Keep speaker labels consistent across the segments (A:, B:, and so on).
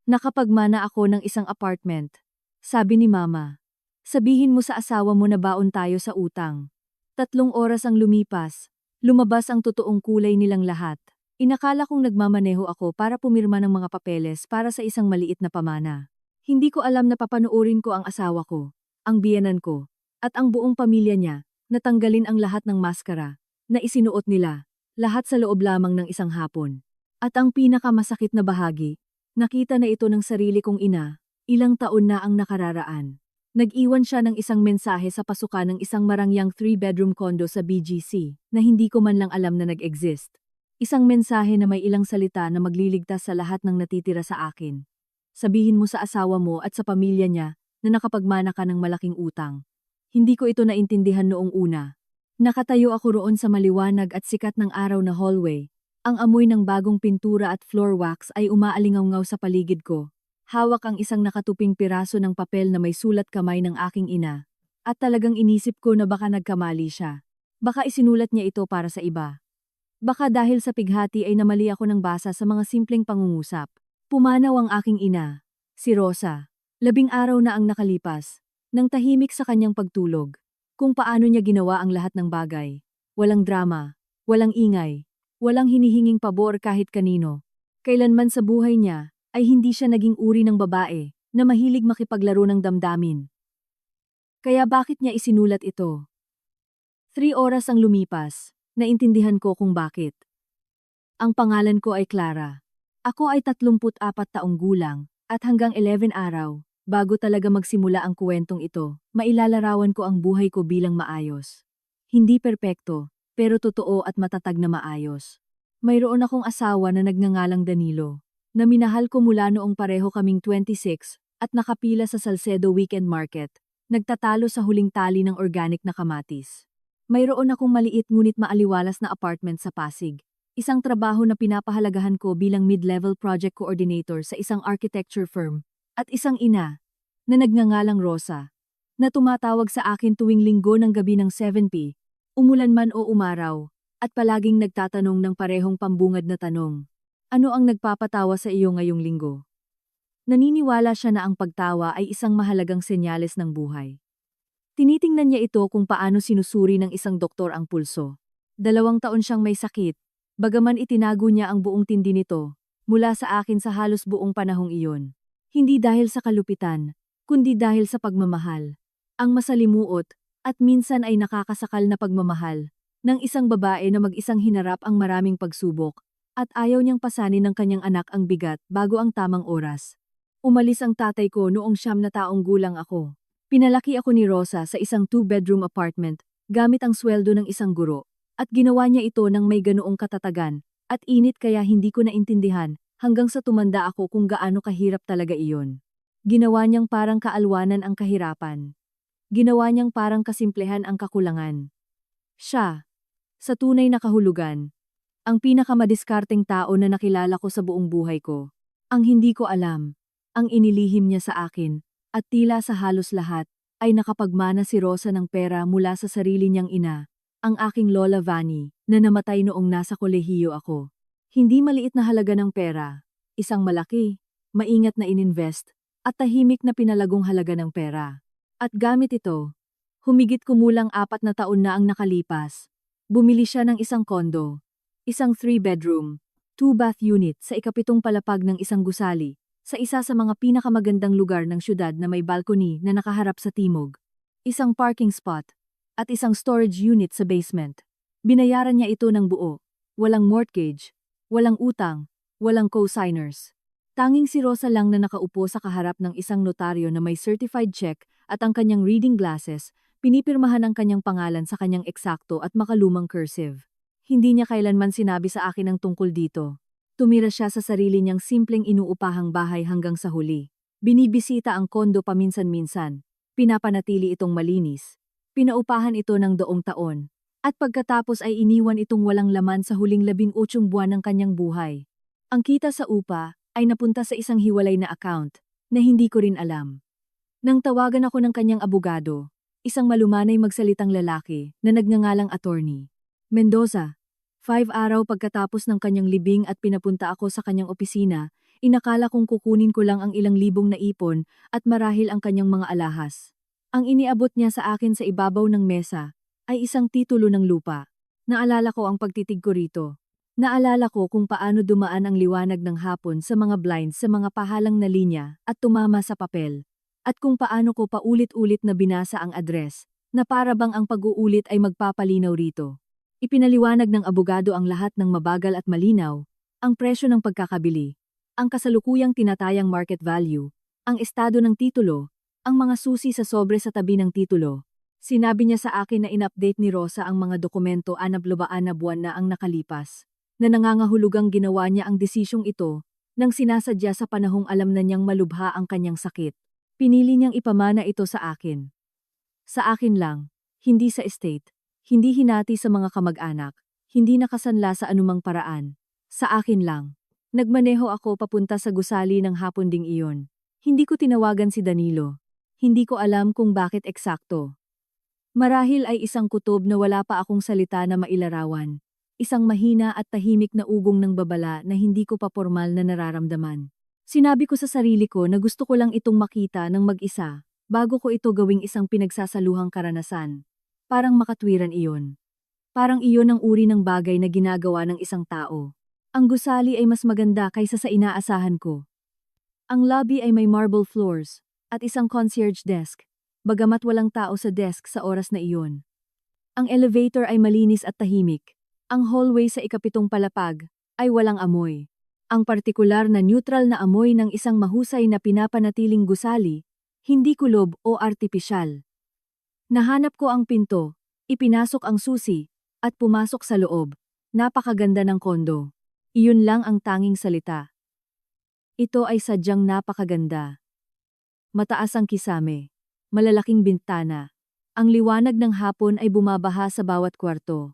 A: Nakapagmana ako ng isang apartment. Sabi ni Mama. Sabihin mo sa asawa mo na baon tayo sa utang. 3 oras ang lumipas. Lumabas ang totoong kulay nilang lahat. Inakala kong nagmamaneho ako para pumirma ng mga papeles para sa isang maliit na pamana. Hindi ko alam na papanoorin ko ang asawa ko, ang biyenan ko, at ang buong pamilya niya, natanggalin ang lahat ng maskara, na isinuot nila, lahat sa loob lamang ng isang hapon. At ang pinakamasakit na bahagi, nakita na ito ng sarili kong ina, ilang taon na ang nakararaan. Nag-iwan siya ng isang mensahe sa pasukan ng isang marangyang 3-bedroom condo sa BGC na hindi ko man lang alam na nag-exist. Isang mensahe na may ilang salita na magliligtas sa lahat ng natitira sa akin. Sabihin mo sa asawa mo at sa pamilya niya na nakapagmana ka ng malaking utang. Hindi ko ito naintindihan noong una. Nakatayo ako roon sa maliwanag at sikat ng araw na hallway. Ang amoy ng bagong pintura at floor wax ay umaalingaw-ngaw sa paligid ko. Hawak ang isang nakatuping piraso ng papel na may sulat kamay ng aking ina. At talagang inisip ko na baka nagkamali siya. Baka isinulat niya ito para sa iba. Baka dahil sa pighati ay namali ako ng basa sa mga simpleng pangungusap. Pumanaw ang aking ina, si Rosa. 10 araw na ang nakalipas, nang tahimik sa kanyang pagtulog. Kung paano niya ginawa ang lahat ng bagay. Walang drama, walang ingay, walang hinihinging pabor kahit kanino. Kailanman sa buhay niya, ay hindi siya naging uri ng babae na mahilig makipaglaro ng damdamin. Kaya bakit niya isinulat ito? 3 oras ang lumipas, naintindihan ko kung bakit. Ang pangalan ko ay Clara. Ako ay 34 taong gulang, at hanggang 11 araw, bago talaga magsimula ang kwentong ito, mailalarawan ko ang buhay ko bilang maayos. Hindi perpekto, pero totoo at matatag na maayos. Mayroon akong asawa na nagngangalang Danilo, na minahal ko mula noong pareho kaming 26 at nakapila sa Salcedo Weekend Market, nagtatalo sa huling tali ng organic na kamatis. Mayroon akong maliit ngunit maaliwalas na apartment sa Pasig. Isang trabaho na pinapahalagahan ko bilang mid-level project coordinator sa isang architecture firm, at isang ina, na nagngangalang Rosa, na tumatawag sa akin tuwing linggo ng gabi ng 7 p, umulan man o umaraw, at palaging nagtatanong ng parehong pambungad na tanong. Ano ang nagpapatawa sa iyo ngayong linggo? Naniniwala siya na ang pagtawa ay isang mahalagang senyales ng buhay. Tinitingnan niya ito kung paano sinusuri ng isang doktor ang pulso. 2 taon siyang may sakit. Bagaman itinago niya ang buong tindi nito, mula sa akin sa halos buong panahong iyon. Hindi dahil sa kalupitan, kundi dahil sa pagmamahal. Ang masalimuot, at minsan ay nakakasakal na pagmamahal, ng isang babae na mag-isang hinarap ang maraming pagsubok, at ayaw niyang pasanin ng kanyang anak ang bigat bago ang tamang oras. Umalis ang tatay ko noong 9 na taong gulang ako. Pinalaki ako ni Rosa sa isang 2-bedroom apartment, gamit ang sweldo ng isang guro. At ginawa niya ito ng may ganoong katatagan, at init kaya hindi ko naintindihan, hanggang sa tumanda ako kung gaano kahirap talaga iyon. Ginawa niyang parang kaalwanan ang kahirapan. Ginawa niyang parang kasimplehan ang kakulangan. Siya, sa tunay na kahulugan, ang pinakamadiskarteng tao na nakilala ko sa buong buhay ko. Ang hindi ko alam, ang inilihim niya sa akin, at tila sa halos lahat, ay nakapagmana si Rosa ng pera mula sa sarili niyang ina. Ang aking Lola Vani, na namatay noong nasa kolehiyo ako. Hindi maliit na halaga ng pera, isang malaki, maingat na ininvest, at tahimik na pinalagong halaga ng pera. At gamit ito, humigit kumulang 4 na taon na ang nakalipas. Bumili siya ng isang kondo, isang 3-bedroom, 2-bath unit sa ikapitong palapag ng isang gusali, sa isa sa mga pinakamagandang lugar ng syudad na may balcony na nakaharap sa timog. Isang parking spot, at isang storage unit sa basement. Binayaran niya ito ng buo. Walang mortgage, walang utang, walang co-signers. Tanging si Rosa lang na nakaupo sa kaharap ng isang notaryo na may certified check at ang kanyang reading glasses, pinipirmahan ang kanyang pangalan sa kanyang eksakto at makalumang cursive. Hindi niya kailanman sinabi sa akin ang tungkol dito. Tumira siya sa sarili niyang simpleng inuupahang bahay hanggang sa huli. Binibisita ang kondo paminsan-minsan. Pinapanatili itong malinis. Pinaupahan ito ng 2 taon, at pagkatapos ay iniwan itong walang laman sa huling 18 buwan ng kanyang buhay. Ang kita sa upa ay napunta sa isang hiwalay na account na hindi ko rin alam. Nang tawagan ako ng kanyang abogado, isang malumanay magsalitang lalaki na nagngangalang attorney Mendoza, 5 araw pagkatapos ng kanyang libing at pinapunta ako sa kanyang opisina, Inakala kong kukunin ko lang ang ilang libong na ipon at marahil ang kanyang mga alahas. Ang iniabot niya sa akin sa ibabaw ng mesa ay isang titulo ng lupa. Naalala ko ang pagtitig ko rito. Naalala ko kung paano dumaan ang liwanag ng hapon sa mga blinds sa mga pahalang na linya at tumama sa papel. At kung paano ko paulit-ulit na binasa ang address, na para bang ang pag-uulit ay magpapalinaw rito. Ipinaliwanag ng abogado ang lahat ng mabagal at malinaw, ang presyo ng pagkakabili, ang kasalukuyang tinatayang market value, ang estado ng titulo, ang mga susi sa sobre sa tabi ng titulo. Sinabi niya sa akin na in-update ni Rosa ang mga dokumento 6 na buwan na ang nakalipas, na nangangahulugang ginawa niya ang desisyong ito nang sinasadya sa panahong alam na niyang malubha ang kanyang sakit. Pinili niyang ipamana ito sa akin. Sa akin lang, hindi sa estate, hindi hinati sa mga kamag-anak, hindi nakasanla sa anumang paraan. Sa akin lang. Nagmaneho ako papunta sa gusali ng hapon ding iyon. Hindi ko tinawagan si Danilo. Hindi ko alam kung bakit eksakto. Marahil ay isang kutob na wala pa akong salita na mailarawan. Isang mahina at tahimik na ugong ng babala na hindi ko pa formal na nararamdaman. Sinabi ko sa sarili ko na gusto ko lang itong makita ng mag-isa, bago ko ito gawing isang pinagsasaluhang karanasan. Parang makatwiran iyon. Parang iyon ang uri ng bagay na ginagawa ng isang tao. Ang gusali ay mas maganda kaysa sa inaasahan ko. Ang lobby ay may marble floors, at isang concierge desk, bagamat walang tao sa desk sa oras na iyon. Ang elevator ay malinis at tahimik. Ang hallway sa ikapitong palapag ay walang amoy. Ang partikular na neutral na amoy ng isang mahusay na pinapanatiling gusali, hindi kulob o artipisyal. Nahanap ko ang pinto, ipinasok ang susi, at pumasok sa loob. Napakaganda ng kondo. Iyon lang ang tanging salita. Ito ay sadyang napakaganda. Mataas ang kisame. Malalaking bintana. Ang liwanag ng hapon ay bumabaha sa bawat kwarto.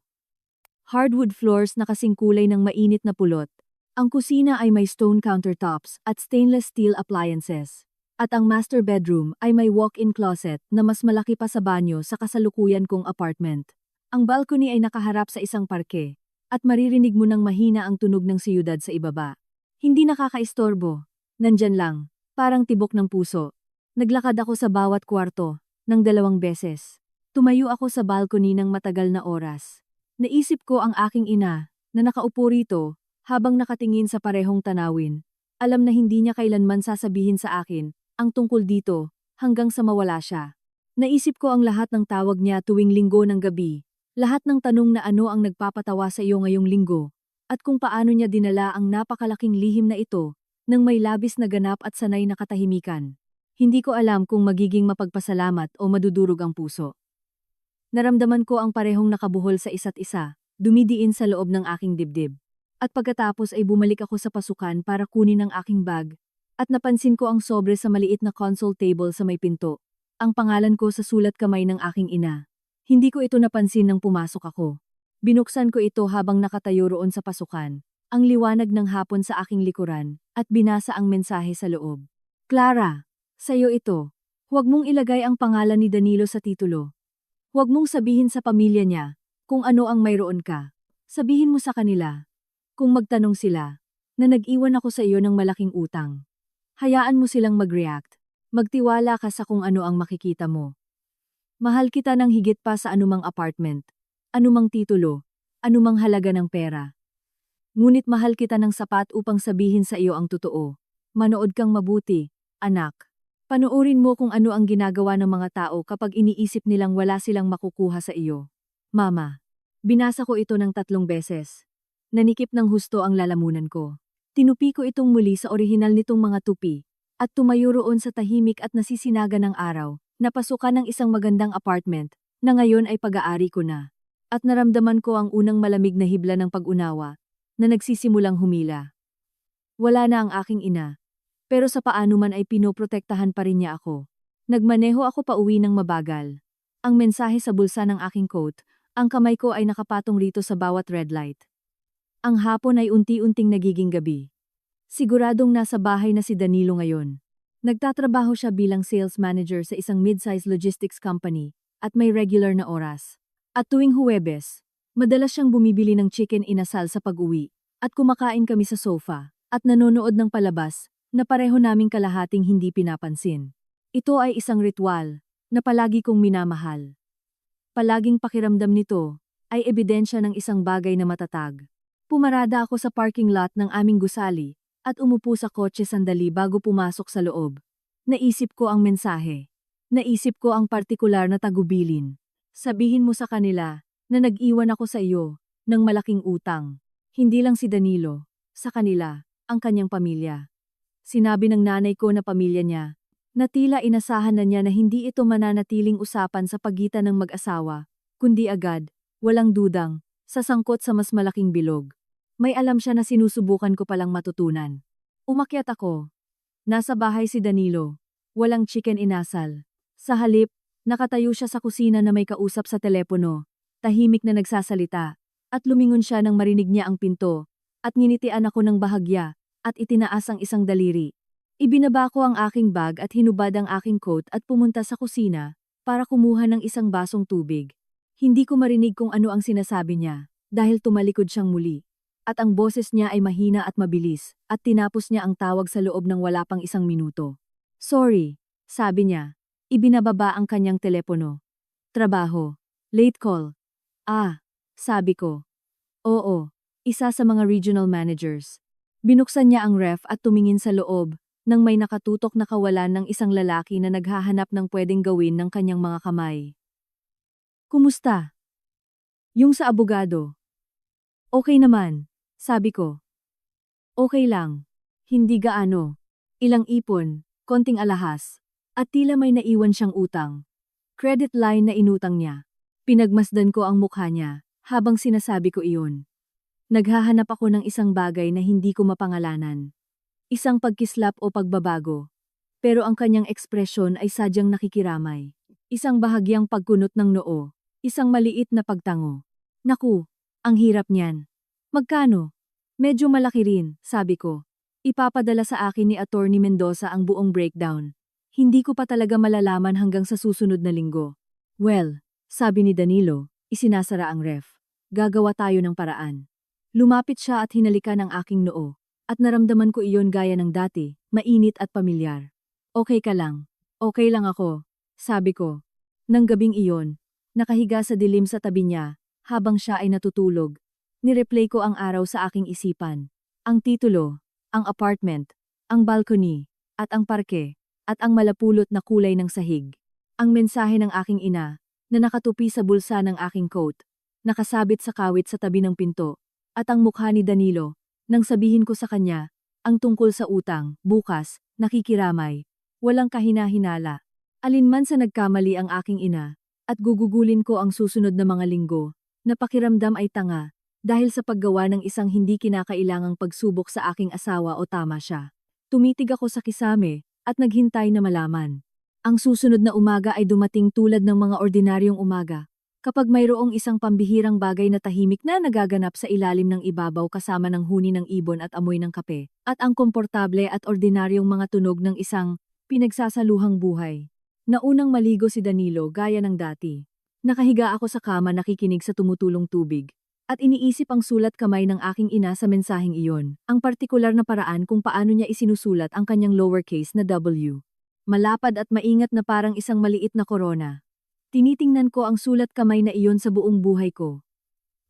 A: Hardwood floors na kasing kulay ng mainit na pulot. Ang kusina ay may stone countertops at stainless steel appliances. At ang master bedroom ay may walk-in closet na mas malaki pa sa banyo sa kasalukuyan kong apartment. Ang balcony ay nakaharap sa isang parke. At maririnig mo ng mahina ang tunog ng siyudad sa ibaba. Hindi nakakaistorbo. Nandyan lang, parang tibok ng puso. Naglakad ako sa bawat kwarto, ng 2 beses. Tumayo ako sa balcony ng matagal na oras. Naisip ko ang aking ina, na nakaupo rito, habang nakatingin sa parehong tanawin. Alam na hindi niya kailanman sasabihin sa akin, ang tungkol dito, hanggang sa mawala siya. Naisip ko ang lahat ng tawag niya tuwing linggo ng gabi. Lahat ng tanong na ano ang nagpapatawa sa iyo ngayong linggo, at kung paano niya dinala ang napakalaking lihim na ito, nang may labis na ganap at sanay na katahimikan. Hindi ko alam kung magiging mapagpasalamat o madudurog ang puso. Naramdaman ko ang parehong nakabuhol sa isa't isa, dumidiin sa loob ng aking dibdib. At pagkatapos ay bumalik ako sa pasukan para kunin ang aking bag, at napansin ko ang sobre sa maliit na console table sa may pinto, ang pangalan ko sa sulat kamay ng aking ina. Hindi ko ito napansin nang pumasok ako. Binuksan ko ito habang nakatayo roon sa pasukan, ang liwanag ng hapon sa aking likuran, at binasa ang mensahe sa loob. Clara, sa'yo ito. Huwag mong ilagay ang pangalan ni Danilo sa titulo. Huwag mong sabihin sa pamilya niya kung ano ang mayroon ka. Sabihin mo sa kanila, kung magtanong sila, na nag-iwan ako sa iyo ng malaking utang. Hayaan mo silang mag-react. Magtiwala ka sa kung ano ang makikita mo. Mahal kita ng higit pa sa anumang apartment, anumang titulo, anumang halaga ng pera. Ngunit mahal kita ng sapat upang sabihin sa iyo ang totoo. Manood kang mabuti, anak. Panoorin mo kung ano ang ginagawa ng mga tao kapag iniisip nilang wala silang makukuha sa iyo. Mama, binasa ko ito ng 3 beses. Nanikip ng husto ang lalamunan ko. Tinupi ko itong muli sa orihinal nitong mga tupi, at tumayo roon sa tahimik at nasisinaga ng araw. Napasukan ng isang magandang apartment, na ngayon ay pag-aari ko na. At naramdaman ko ang unang malamig na hibla ng pag-unawa, na nagsisimulang humila. Wala na ang aking ina. Pero sa paano man ay pinoprotektahan pa rin niya ako. Nagmaneho ako pauwi ng mabagal. Ang mensahe sa bulsa ng aking coat, ang kamay ko ay nakapatong rito sa bawat red light. Ang hapon ay unti-unting nagiging gabi. Siguradong nasa bahay na si Danilo ngayon. Nagtatrabaho siya bilang sales manager sa isang mid-size logistics company at may regular na oras. At tuwing Huwebes, madalas siyang bumibili ng chicken inasal sa pag-uwi at kumakain kami sa sofa. at nanonood ng palabas na pareho naming kalahating hindi pinapansin. Ito ay isang ritual na palagi kong minamahal. Palaging pakiramdam nito ay ebidensya ng isang bagay na matatag. Pumarada ako sa parking lot ng aming gusali at umupo sa kotse sandali bago pumasok sa loob. Naisip ko ang mensahe. Naisip ko ang partikular na tagubilin. Sabihin mo sa kanila na nag-iwan ako sa iyo ng malaking utang. Hindi lang si Danilo, sa kanila, ang kanyang pamilya. Sinabi ng nanay ko na pamilya niya, na tila inasahan na niya na hindi ito mananatiling usapan sa pagitan ng mag-asawa, kundi agad, walang dudang, sasangkot sa mas malaking bilog. May alam siya na sinusubukan ko palang matutunan. Umakyat ako. Nasa bahay si Danilo. Walang chicken inasal. Sa halip, nakatayo siya sa kusina na may kausap sa telepono, tahimik na nagsasalita, at lumingon siya nang marinig niya ang pinto, at nginitian ako ng bahagya, at itinaas ang isang daliri. Ibinaba ko ang aking bag at hinubad ang aking coat at pumunta sa kusina, para kumuha ng isang basong tubig. Hindi ko marinig kung ano ang sinasabi niya, dahil tumalikod siyang muli. At ang boses niya ay mahina at mabilis, at tinapos niya ang tawag sa loob ng wala pang 1 minuto. Sorry, sabi niya. Ibinababa ang kanyang telepono. Trabaho. Late call. Sabi ko. Oo, isa sa mga regional managers. Binuksan niya ang ref at tumingin sa loob, nang may nakatutok na kawalan ng isang lalaki na naghahanap ng pwedeng gawin ng kanyang mga kamay. Kumusta? Yung sa abogado. Okay naman, sabi ko. Okay lang. Hindi gaano. Ilang ipon, konting alahas. At tila may naiwan siyang utang. Credit line na inutang niya. Pinagmasdan ko ang mukha niya, habang sinasabi ko iyon. Naghahanap ako ng isang bagay na hindi ko mapangalanan. Isang pagkislap o pagbabago. Pero ang kanyang ekspresyon ay sadyang nakikiramay. Isang bahagyang pagkunot ng noo. Isang maliit na pagtango. Naku, ang hirap niyan. Magkano? Medyo malaki rin, sabi ko. Ipapadala sa akin ni Attorney Mendoza ang buong breakdown. Hindi ko pa talaga malalaman hanggang sa susunod na linggo. Well, sabi ni Danilo, isinasara ang ref. Gagawa tayo ng paraan. Lumapit siya at hinalikan ang aking noo. At naramdaman ko iyon gaya ng dati, mainit at pamilyar. Okay ka lang. Okay lang ako, sabi ko. Nang gabing iyon, nakahiga sa dilim sa tabi niya, habang siya ay natutulog. Nireplay ko ang araw sa aking isipan. Ang titulo, ang apartment, ang balcony, at ang parke. At ang malapulot na kulay ng sahig. Ang mensahe ng aking ina, na nakatupi sa bulsa ng aking coat, nakasabit sa kawit sa tabi ng pinto, at ang mukha ni Danilo, nang sabihin ko sa kanya, ang tungkol sa utang, bukas, nakikiramay, walang kahina-hinala. Alinman sa nagkamali ang aking ina, at gugugulin ko ang susunod na mga linggo, na pakiramdam ay tanga, dahil sa paggawa ng isang hindi kinakailangang pagsubok sa aking asawa o tama siya. Tumitig ako sa kisame, at naghintay na malaman. Ang susunod na umaga ay dumating tulad ng mga ordinaryong umaga. Kapag mayroong isang pambihirang bagay na tahimik na nagaganap sa ilalim ng ibabaw kasama ng huni ng ibon at amoy ng kape, at ang komportable at ordinaryong mga tunog ng isang pinagsasaluhang buhay. Naunang maligo si Danilo gaya ng dati. Nakahiga ako sa kama nakikinig sa tumutulong tubig. At iniisip ang sulat kamay ng aking ina sa mensaheng iyon, ang partikular na paraan kung paano niya isinusulat ang kanyang lowercase na W. Malapad at maingat na parang isang maliit na korona. Tinitingnan ko ang sulat kamay na iyon sa buong buhay ko.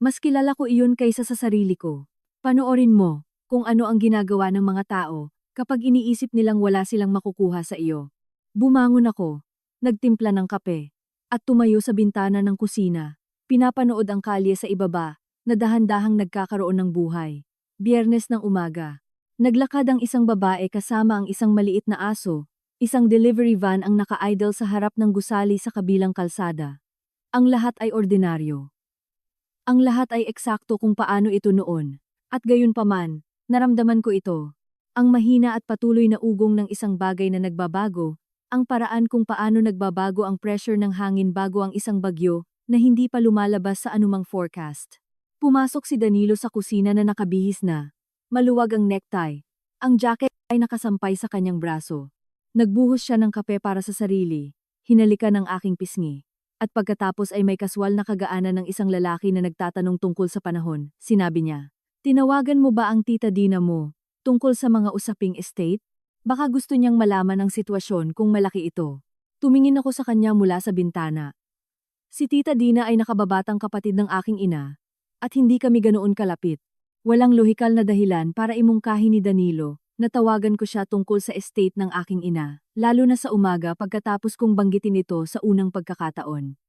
A: Mas kilala ko iyon kaysa sa sarili ko. Panoorin mo kung ano ang ginagawa ng mga tao kapag iniisip nilang wala silang makukuha sa iyo. Bumangon ako, nagtimpla ng kape, at tumayo sa bintana ng kusina. Pinapanood ang kalye sa ibaba, na dahan-dahang nagkakaroon ng buhay. Biyernes ng umaga. Naglakad ang isang babae kasama ang isang maliit na aso. Isang delivery van ang naka-idle sa harap ng gusali sa kabilang kalsada. Ang lahat ay ordinaryo. Ang lahat ay eksakto kung paano ito noon. At gayunpaman, naramdaman ko ito. Ang mahina at patuloy na ugong ng isang bagay na nagbabago. Ang paraan kung paano nagbabago ang pressure ng hangin bago ang isang bagyo na hindi pa lumalabas sa anumang forecast. Pumasok si Danilo sa kusina na nakabihis na. Maluwag ang necktie. Ang jacket ay nakasampay sa kanyang braso. Nagbuhos siya ng kape para sa sarili. Hinalikan ng aking pisngi. At pagkatapos ay may kaswal na kagaanan ng isang lalaki na nagtatanong tungkol sa panahon. Sinabi niya, "Tinawagan mo ba ang tita Dina mo tungkol sa mga usaping estate? Baka gusto niyang malaman ang sitwasyon kung malaki ito. Tumingin ako sa kanya mula sa bintana. Si Tita Dina ay nakababatang kapatid ng aking ina, at hindi kami ganoon kalapit. Walang lohikal na dahilan para imungkahi ni Danilo na tawagan ko siya tungkol sa estate ng aking ina, lalo na sa umaga pagkatapos kong banggitin ito sa unang pagkakataon.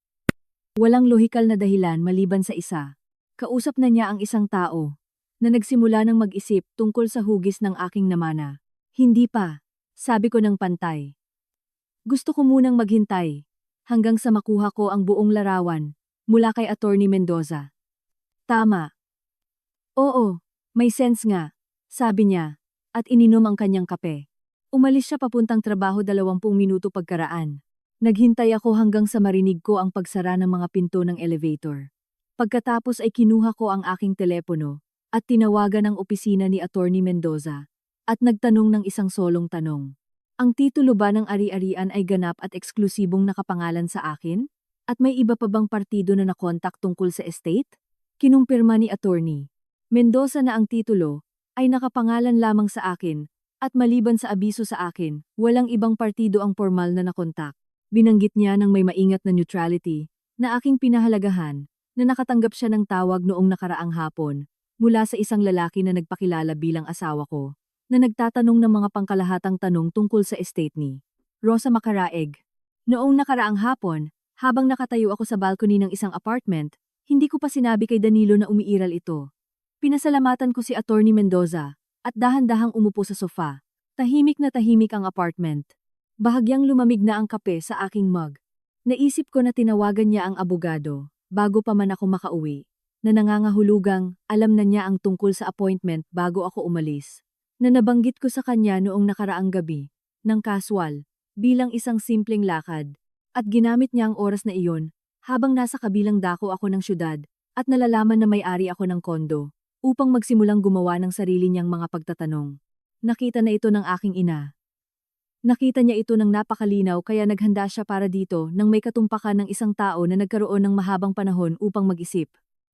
A: Walang lohikal na dahilan maliban sa isa. Kausap na niya ang isang tao na nagsimula ng mag-isip tungkol sa hugis ng aking namana. Hindi pa, sabi ko ng pantay. Gusto ko munang maghintay hanggang sa makuha ko ang buong larawan mula kay Attorney Mendoza. Tama. Oo, may sense nga, sabi niya, at ininom ang kanyang kape. Umalis siya papuntang trabaho 20 minuto pagkaraan. Naghintay ako hanggang sa marinig ko ang pagsara ng mga pinto ng elevator. Pagkatapos ay kinuha ko ang aking telepono at tinawagan ang opisina ni Attorney Mendoza at nagtanong ng isang solong tanong. Ang titulo ba ng ari-arian ay ganap at eksklusibong nakapangalan sa akin? At may iba pa bang partido na nakontak tungkol sa estate? Kinumpirma ni Attorney Mendoza na ang titulo ay nakapangalan lamang sa akin, at maliban sa abiso sa akin, walang ibang partido ang formal na nakontak. Binanggit niya ng may maingat na neutrality, na aking pinahalagahan, na nakatanggap siya ng tawag noong nakaraang hapon, mula sa isang lalaki na nagpakilala bilang asawa ko, na nagtatanong ng mga pangkalahatang tanong tungkol sa estate ni Rosa Macaraeg. Noong nakaraang hapon, habang nakatayo ako sa balcony ng isang apartment, hindi ko pa sinabi kay Danilo na umiiral ito. Pinasalamatan ko si Attorney Mendoza at dahan-dahang umupo sa sofa. Tahimik na tahimik ang apartment. Bahagyang lumamig na ang kape sa aking mug. Naisip ko na tinawagan niya ang abogado bago pa man ako makauwi, na nangangahulugang alam na niya ang tungkol sa appointment bago ako umalis, na nabanggit ko sa kanya noong nakaraang gabi, ng kaswal, bilang isang simpleng lakad, at ginamit niya ang oras na iyon habang nasa kabilang dako ako ng syudad at nalalaman na may-ari ako ng kondo, upang magsimulang gumawa ng sarili niyang mga pagtatanong. Nakita na ito ng aking ina. Nakita niya ito ng napakalinaw kaya naghanda siya para dito nang may katumpakan ng isang tao na nagkaroon ng mahabang panahon upang mag-isip.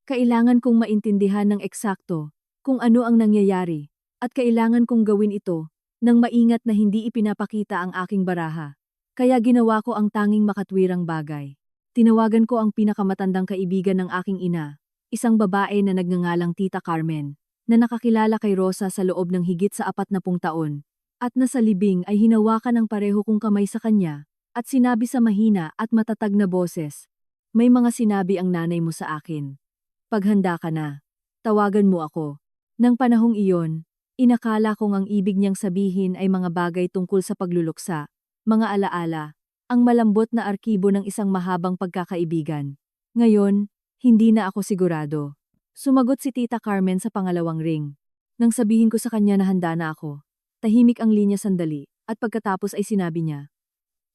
A: Kailangan kong maintindihan ng eksakto kung ano ang nangyayari, at kailangan kong gawin ito nang maingat na hindi ipinapakita ang aking baraha. Kaya ginawa ko ang tanging makatwirang bagay. Tinawagan ko ang pinakamatandang kaibigan ng aking ina, isang babae na nagngangalang Tita Carmen, na nakakilala kay Rosa sa loob ng higit sa 40 taon, at nasa libing ay hinawakan ng pareho kong kamay sa kanya, at sinabi sa mahina at matatag na boses, "May mga sinabi ang nanay mo sa akin. Paghanda ka na, tawagan mo ako." Nang panahong iyon, inakala kong ang ibig niyang sabihin ay mga bagay tungkol sa pagluluksa, mga alaala, ang malambot na arkibo ng isang mahabang pagkakaibigan. Ngayon, hindi na ako sigurado. Sumagot si Tita Carmen sa pangalawang ring. Nang sabihin ko sa kanya na handa na ako, tahimik ang linya sandali, at pagkatapos ay sinabi niya,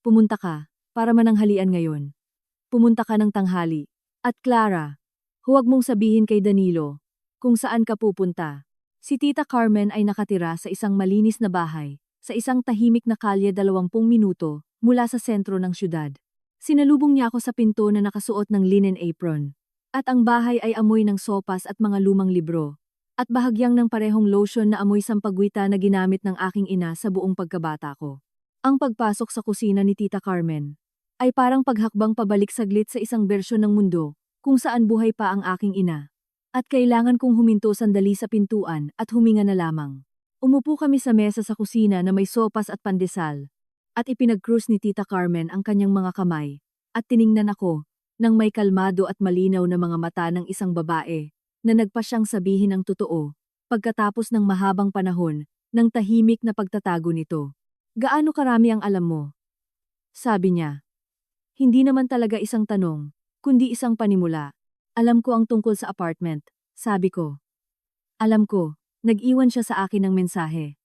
A: "Pumunta ka, para mananghalian ngayon. Pumunta ka ng tanghali. At Clara, huwag mong sabihin kay Danilo kung saan ka pupunta." Si Tita Carmen ay nakatira sa isang malinis na bahay, sa isang tahimik na kalye 20 minuto mula sa sentro ng syudad. Sinalubong niya ako sa pinto na nakasuot ng linen apron. At ang bahay ay amoy ng sopas at mga lumang libro, at bahagyang ng parehong lotion na amoy sampagwita na ginamit ng aking ina sa buong pagkabata ko. Ang pagpasok sa kusina ni Tita Carmen ay parang paghakbang pabalik saglit sa isang bersyon ng mundo kung saan buhay pa ang aking ina. At kailangan kong huminto sandali sa pintuan at huminga na lamang. Umupo kami sa mesa sa kusina na may sopas at pandesal, at ipinag-krus ni Tita Carmen ang kanyang mga kamay, at tiningnan ako nang may kalmado at malinaw na mga mata ng isang babae na nagpa siyang sabihin ang totoo pagkatapos ng mahabang panahon ng tahimik na pagtatago nito. "Gaano karami ang alam mo?" sabi niya. Hindi naman talaga isang tanong, kundi isang panimula. "Alam ko ang tungkol sa apartment," sabi ko. "Alam ko, nag-iwan siya sa akin ng mensahe.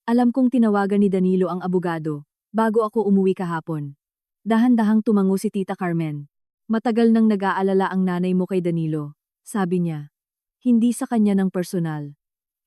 A: Alam kong tinawagan ni Danilo ang abogado bago ako umuwi kahapon." Dahan-dahang tumango si Tita Carmen. "Matagal nang nag-aalala ang nanay mo kay Danilo," sabi niya. "Hindi sa kanya ng personal.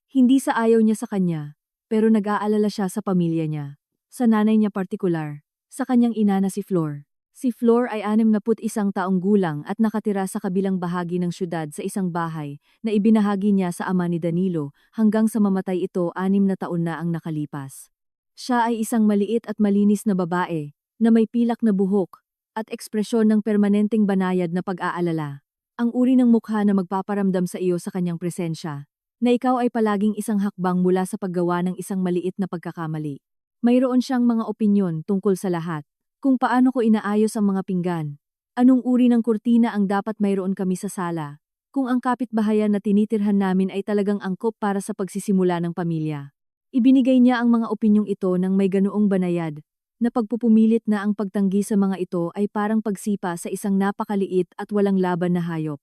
A: Hindi sa ayaw niya sa kanya, pero nag-aalala siya sa pamilya niya. Sa nanay niya partikular, sa kanyang ina na si Flor. Si Flor ay 61 taong gulang at nakatira sa kabilang bahagi ng syudad sa isang bahay na ibinahagi niya sa ama ni Danilo hanggang sa mamatay ito 6 na taon na ang nakalipas. Siya ay isang maliit at malinis na babae na may pilak na buhok at ekspresyon ng permanenteng banayad na pag-aalala. Ang uri ng mukha na magpaparamdam sa iyo sa kanyang presensya, na ikaw ay palaging isang hakbang mula sa paggawa ng isang maliit na pagkakamali. Mayroon siyang mga opinyon tungkol sa lahat. Kung paano ko inaayos ang mga pinggan, anong uri ng kurtina ang dapat mayroon kami sa sala, kung ang kapitbahayan na tinitirhan namin ay talagang angkop para sa pagsisimula ng pamilya. Ibinigay niya ang mga opinyong ito ng may ganoong banayad, na pagpupumilit na ang pagtanggi sa mga ito ay parang pagsipa sa isang napakaliit at walang laban na hayop.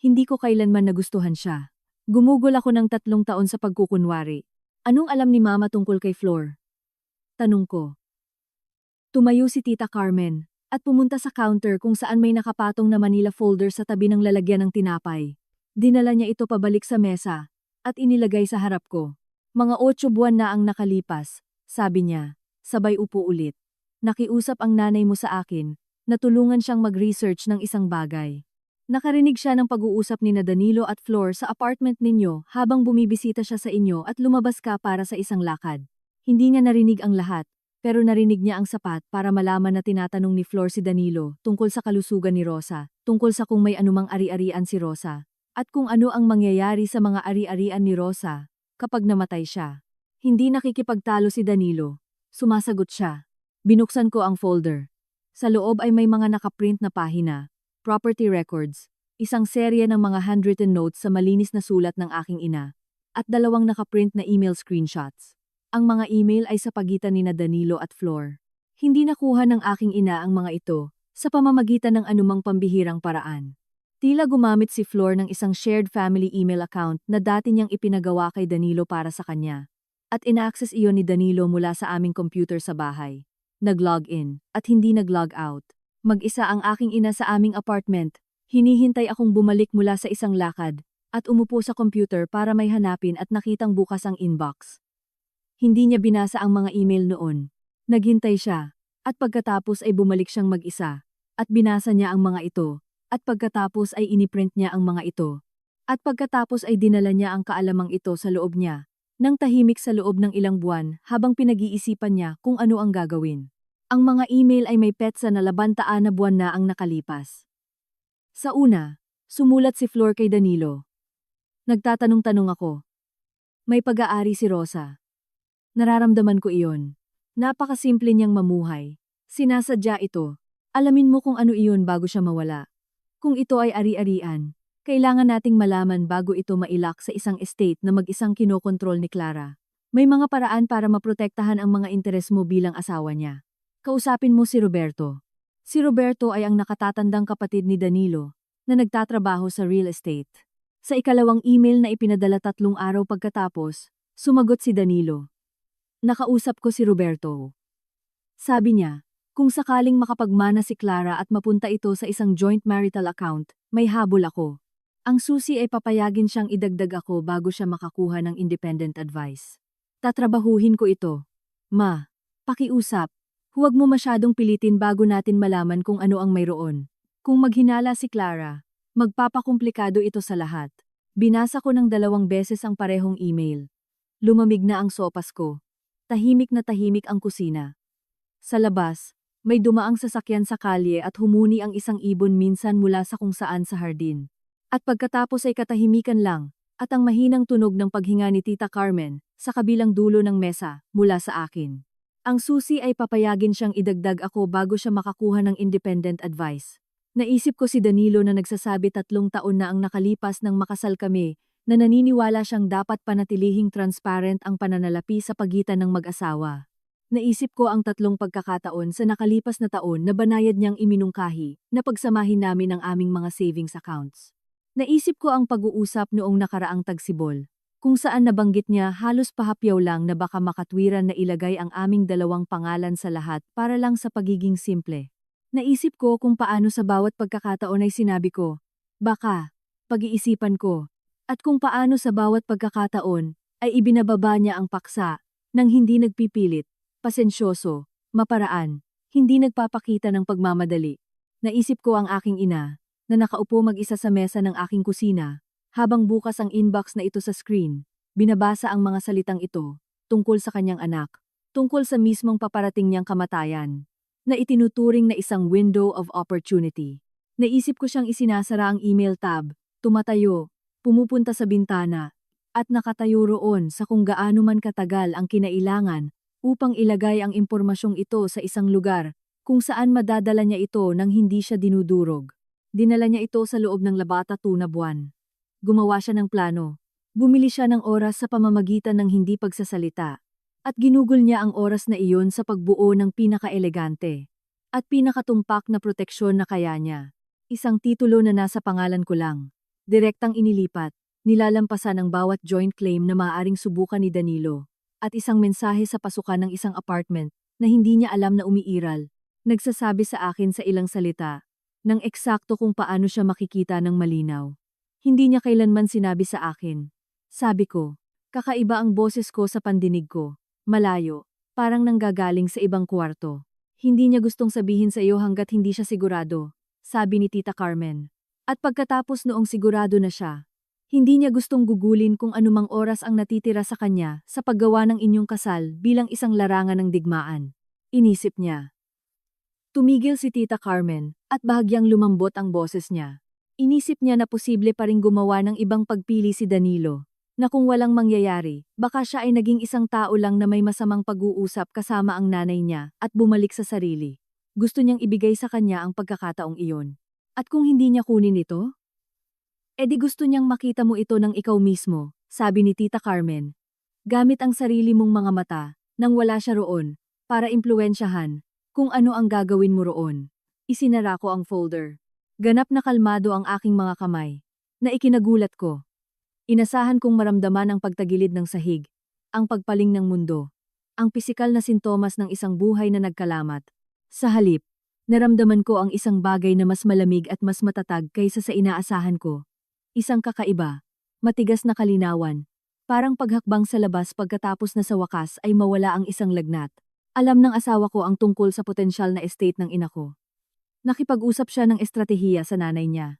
A: Hindi ko kailanman nagustuhan siya. Gumugol ako ng 3 taon sa pagkukunwari. Anong alam ni Mama tungkol kay Flor? Tanong ko. Tumayo si Tita Carmen at pumunta sa counter kung saan may nakapatong na Manila folder sa tabi ng lalagyan ng tinapay. Dinala niya ito pabalik sa mesa at inilagay sa harap ko. Mga 8 buwan na ang nakalipas, sabi niya, sabay upo ulit. Nakiusap ang nanay mo sa akin na tulungan siyang mag-research ng isang bagay. Nakarinig siya ng pag-uusap ni Danilo at Flor sa apartment ninyo habang bumibisita siya sa inyo at lumabas ka para sa isang lakad. Hindi niya narinig ang lahat, pero narinig niya ang sapat para malaman na tinatanong ni Flor si Danilo tungkol sa kalusugan ni Rosa, tungkol sa kung may anumang ari-arian si Rosa, at kung ano ang mangyayari sa mga ari-arian ni Rosa kapag namatay siya. Hindi nakikipagtalo si Danilo. Sumasagot siya. Binuksan ko ang folder. Sa loob ay may mga nakaprint na pahina, property records, isang serye ng mga handwritten notes sa malinis na sulat ng aking ina, at 2 nakaprint na email screenshots. Ang mga email ay sa pagitan ni Danilo at Flor. Hindi nakuha ng aking ina ang mga ito sa pamamagitan ng anumang pambihirang paraan. Tila gumamit si Flor ng isang shared family email account na dati niyang ipinagawa kay Danilo para sa kanya. At ina-access iyon ni Danilo mula sa aming computer sa bahay. Nag-log in at hindi nag-log out. Mag-isa ang aking ina sa aming apartment. Hinihintay akong bumalik mula sa isang lakad at umupo sa computer para may hanapin at nakitang bukas ang inbox. Hindi niya binasa ang mga email noon. Naghintay siya, at pagkatapos ay bumalik siyang mag-isa, at binasa niya ang mga ito, at pagkatapos ay iniprint niya ang mga ito, at pagkatapos ay dinala niya ang kaalamang ito sa loob niya, nang tahimik sa loob ng ilang buwan habang pinag-iisipan niya kung ano ang gagawin. Ang mga email ay may petsa na 20 na buwan na ang nakalipas. Sa una, sumulat si Flor kay Danilo. Nagtatanong-tanong ako. May pag-aari si Rosa. Nararamdaman ko iyon. Napakasimple niyang mamuhay. Sinasadya ito. Alamin mo kung ano iyon bago siya mawala. Kung ito ay ari-arian, kailangan nating malaman bago ito mailak sa isang estate na mag-isang kinokontrol ni Clara. May mga paraan para maprotektahan ang mga interes mo bilang asawa niya. Kausapin mo si Roberto. Si Roberto ay ang nakatatandang kapatid ni Danilo na nagtatrabaho sa real estate. Sa ikalawang email na ipinadala 3 araw pagkatapos, sumagot si Danilo. Nakausap ko si Roberto. Sabi niya, kung sakaling makapagmana si Clara at mapunta ito sa isang joint marital account, may habol ako. Ang susi ay papayagin siyang idagdag ako bago siya makakuha ng independent advice. Tatrabahuhin ko ito. Ma, pakiusap. Huwag mo masyadong pilitin bago natin malaman kung ano ang mayroon. Kung maghinala si Clara, magpapakomplikado ito sa lahat. Binasa ko ng 2 beses ang parehong email. Lumamig na ang sopas ko. Tahimik na tahimik ang kusina. Sa labas, may dumaang sasakyan sa kalye at humuni ang isang ibon minsan mula sa kung saan sa hardin. At pagkatapos ay katahimikan lang, at ang mahinang tunog ng paghinga ni Tita Carmen sa kabilang dulo ng mesa mula sa akin. Ang susi ay papayagin siyang idagdag ako bago siya makakuha ng independent advice. Naisip ko si Danilo na nagsasabi 3 taon na ang nakalipas nang makasal kami, na naniniwala siyang dapat panatilihing transparent ang pananalapi sa pagitan ng mag-asawa. Naisip ko ang 3 pagkakataon sa nakalipas na taon na banayad niyang iminungkahi na pagsamahin namin ang aming mga savings accounts. Naisip ko ang pag-uusap noong nakaraang tagsibol, kung saan nabanggit niya halos pahapyaw lang na baka makatwiran na ilagay ang aming 2 pangalan sa lahat para lang sa pagiging simple. Naisip ko kung paano sa bawat pagkakataon ay sinabi ko, baka, pag-iisipan ko, at kung paano sa bawat pagkakataon ay ibinababa niya ang paksa nang hindi nagpipilit, pasensyoso, maparaan, Hindi nagpapakita ng pagmamadali. Naisip ko ang aking ina, na nakaupo mag-isa sa mesa ng aking kusina, habang bukas ang inbox na ito sa screen, binabasa ang mga salitang ito, tungkol sa kanyang anak, tungkol sa mismong paparating niyang kamatayan, na itinuturing na isang window of opportunity. Naisip ko siyang isinasara ang email tab, tumatayo, pumupunta sa bintana, at nakatayo roon sa kung gaano man katagal ang kinailangan upang ilagay ang impormasyong ito sa isang lugar kung saan madadala niya ito nang hindi siya dinudurog. Dinala niya ito sa loob ng 12 na buwan. Gumawa siya ng plano. Bumili siya ng oras sa pamamagitan ng hindi pagsasalita. At ginugol niya ang oras na iyon sa pagbuo ng pinaka-elegante at pinakatumpak na proteksyon na kaya niya. Isang titulo na nasa pangalan ko lang. Direktang inilipat, nilalampasan ang bawat joint claim na maaaring subukan ni Danilo. At isang mensahe sa pasukan ng isang apartment na hindi niya alam na umiiral. Nagsasabi sa akin sa ilang salita ng eksakto kung paano siya makikita ng malinaw. Hindi niya kailanman sinabi sa akin. Sabi ko, kakaiba ang boses ko sa pandinig ko. Malayo, parang nanggagaling sa ibang kwarto. Hindi niya gustong sabihin sa iyo hanggat hindi siya sigurado, sabi ni Tita Carmen. At pagkatapos noong sigurado na siya, hindi niya gustong gugulin kung anumang oras ang natitira sa kanya sa paggawa ng inyong kasal bilang isang larangan ng digmaan. Inisip niya. Tumigil si Tita Carmen at bahagyang lumambot ang boses niya. Inisip niya na posible pa ring gumawa ng ibang pagpili si Danilo, na kung walang mangyayari, baka siya ay naging isang tao lang na may masamang pag-uusap kasama ang nanay niya at bumalik sa sarili. Gusto niyang ibigay sa kanya ang pagkakataong iyon. At kung hindi niya kunin ito? Edi gusto niyang makita mo ito ng ikaw mismo, sabi ni Tita Carmen. Gamit ang sarili mong mga mata, nang wala siya roon, para impluwensyahan kung ano ang gagawin mo roon. Isinara ko ang folder. Ganap na kalmado ang aking mga kamay, na ikinagulat ko. Inasahan kong maramdaman ang pagtagilid ng sahig, ang pagpaling ng mundo, ang pisikal na sintomas ng isang buhay na nagkalamat. Sa halip, naramdaman ko ang isang bagay na mas malamig at mas matatag kaysa sa inaasahan ko. Isang kakaiba, matigas na kalinawan, parang paghakbang sa labas pagkatapos na sa wakas ay mawala ang isang lagnat. Alam ng asawa ko ang tungkol sa potensyal na estate ng ina ko. Nakipag-usap siya ng estratehiya sa nanay niya.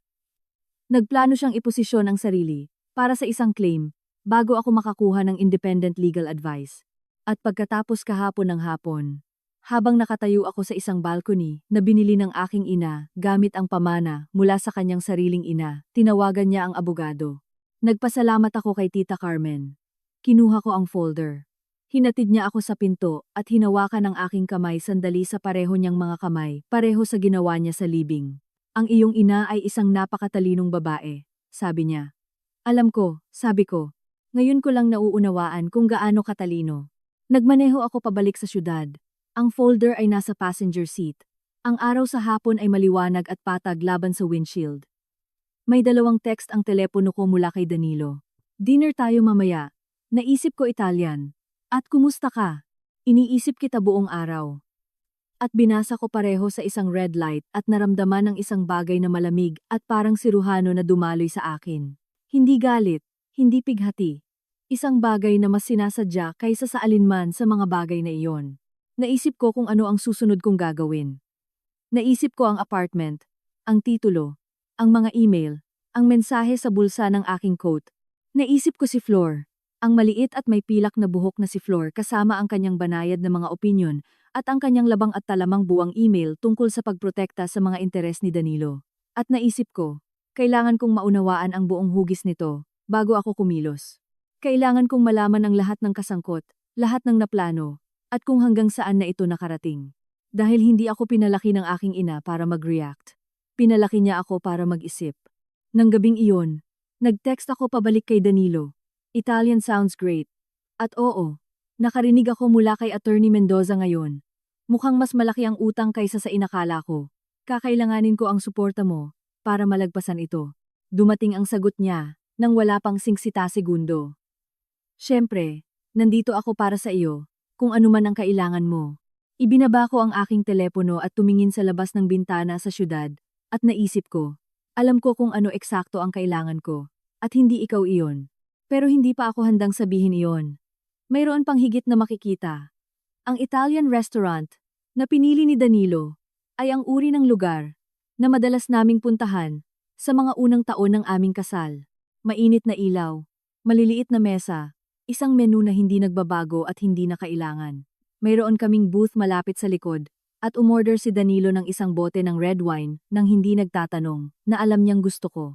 A: Nagplano siyang iposisyon ang sarili para sa isang claim bago ako makakuha ng independent legal advice. At pagkatapos kahapon ng hapon, habang nakatayo ako sa isang balcony na binili ng aking ina gamit ang pamana mula sa kanyang sariling ina, tinawagan niya ang abogado. Nagpasalamat ako kay Tita Carmen. Kinuha ko ang folder. Hinatid niya ako sa pinto at hinawakan ang aking kamay sandali sa pareho niyang mga kamay, pareho sa ginawa niya sa libing. Ang iyong ina ay isang napakatalinong babae, sabi niya. Alam ko, sabi ko. Ngayon ko lang nauunawaan kung gaano katalino. Nagmaneho ako pabalik sa syudad. Ang folder ay nasa passenger seat. Ang araw sa hapon ay maliwanag at patag laban sa windshield. May 2 text ang telepono ko mula kay Danilo. Dinner tayo mamaya. Naisip ko Italian. At kumusta ka? Iniisip kita buong araw. At binasa ko pareho sa isang red light at naramdaman ng isang bagay na malamig at parang siruhano na dumaloy sa akin. Hindi galit, hindi pighati. Isang bagay na mas sinasadya kaysa sa alinman sa mga bagay na iyon. Naisip ko kung ano ang susunod kong gagawin. Naisip ko ang apartment, ang titulo, ang mga email, ang mensahe sa bulsa ng aking coat. Naisip ko si Flor. Ang maliit at may pilak na buhok na si Flor kasama ang kanyang banayad na mga opinyon at ang kanyang labang at talamang buwang email tungkol sa pagprotekta sa mga interes ni Danilo. At naisip ko, kailangan kong maunawaan ang buong hugis nito bago ako kumilos. Kailangan kong malaman ang lahat ng kasangkot, lahat ng naplano, at kung hanggang saan na ito nakarating. Dahil hindi ako pinalaki ng aking ina para mag-react. Pinalaki niya ako para mag-isip. Nang gabing iyon, nag-text ako pabalik kay Danilo. Italian sounds great. At oo, nakarinig ako mula kay Attorney Mendoza ngayon. Mukhang mas malaki ang utang kaysa sa inakala ko. Kakailanganin ko ang suporta mo para malagpasan ito. Dumating ang sagot niya nang wala pang singsita segundo. Siyempre, nandito ako para sa iyo, kung ano man ang kailangan mo. Ibinaba ko ang aking telepono at tumingin sa labas ng bintana sa syudad, at naisip ko, alam ko kung ano eksakto ang kailangan ko, at hindi ikaw iyon. Pero hindi pa ako handang sabihin iyon. Mayroon pang higit na makikita. Ang Italian restaurant, na pinili ni Danilo ay ang uri ng lugar na madalas naming puntahan sa mga unang taon ng aming kasal. Mainit na ilaw, maliliit na mesa, isang menu na hindi nagbabago at hindi na kailangan. Mayroon kaming booth malapit sa likod at umorder si Danilo ng isang bote ng red wine nang hindi nagtatanong na alam niyang gusto ko.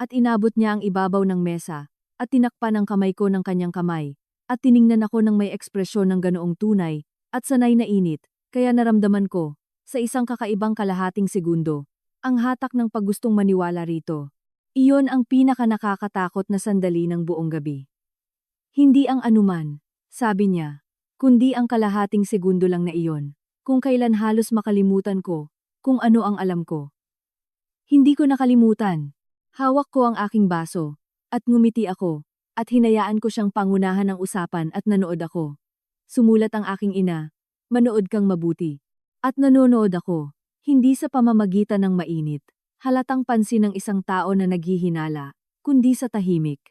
A: At inabot niya ang ibabaw ng mesa at tinakpan ang kamay ko ng kanyang kamay at tiningnan ako ng may ekspresyon ng ganoong tunay at sanay na init, kaya naramdaman ko sa isang kakaibang kalahating segundo ang hatak ng paggustong maniwala rito. Iyon ang pinaka nakakatakot na sandali ng buong gabi. Hindi ang anuman, sabi niya, kundi ang kalahating segundo lang na iyon, kung kailan halos makalimutan ko kung ano ang alam ko. Hindi ko nakalimutan. Hawak ko ang aking baso at ngumiti ako at hinayaan ko siyang pangunahan ng usapan at nanood ako. Sumulat ang aking ina, manood kang mabuti. At nanonood ako, hindi sa pamamagitan ng mainit, halatang pansin ng isang tao na naghihinala, kundi sa tahimik.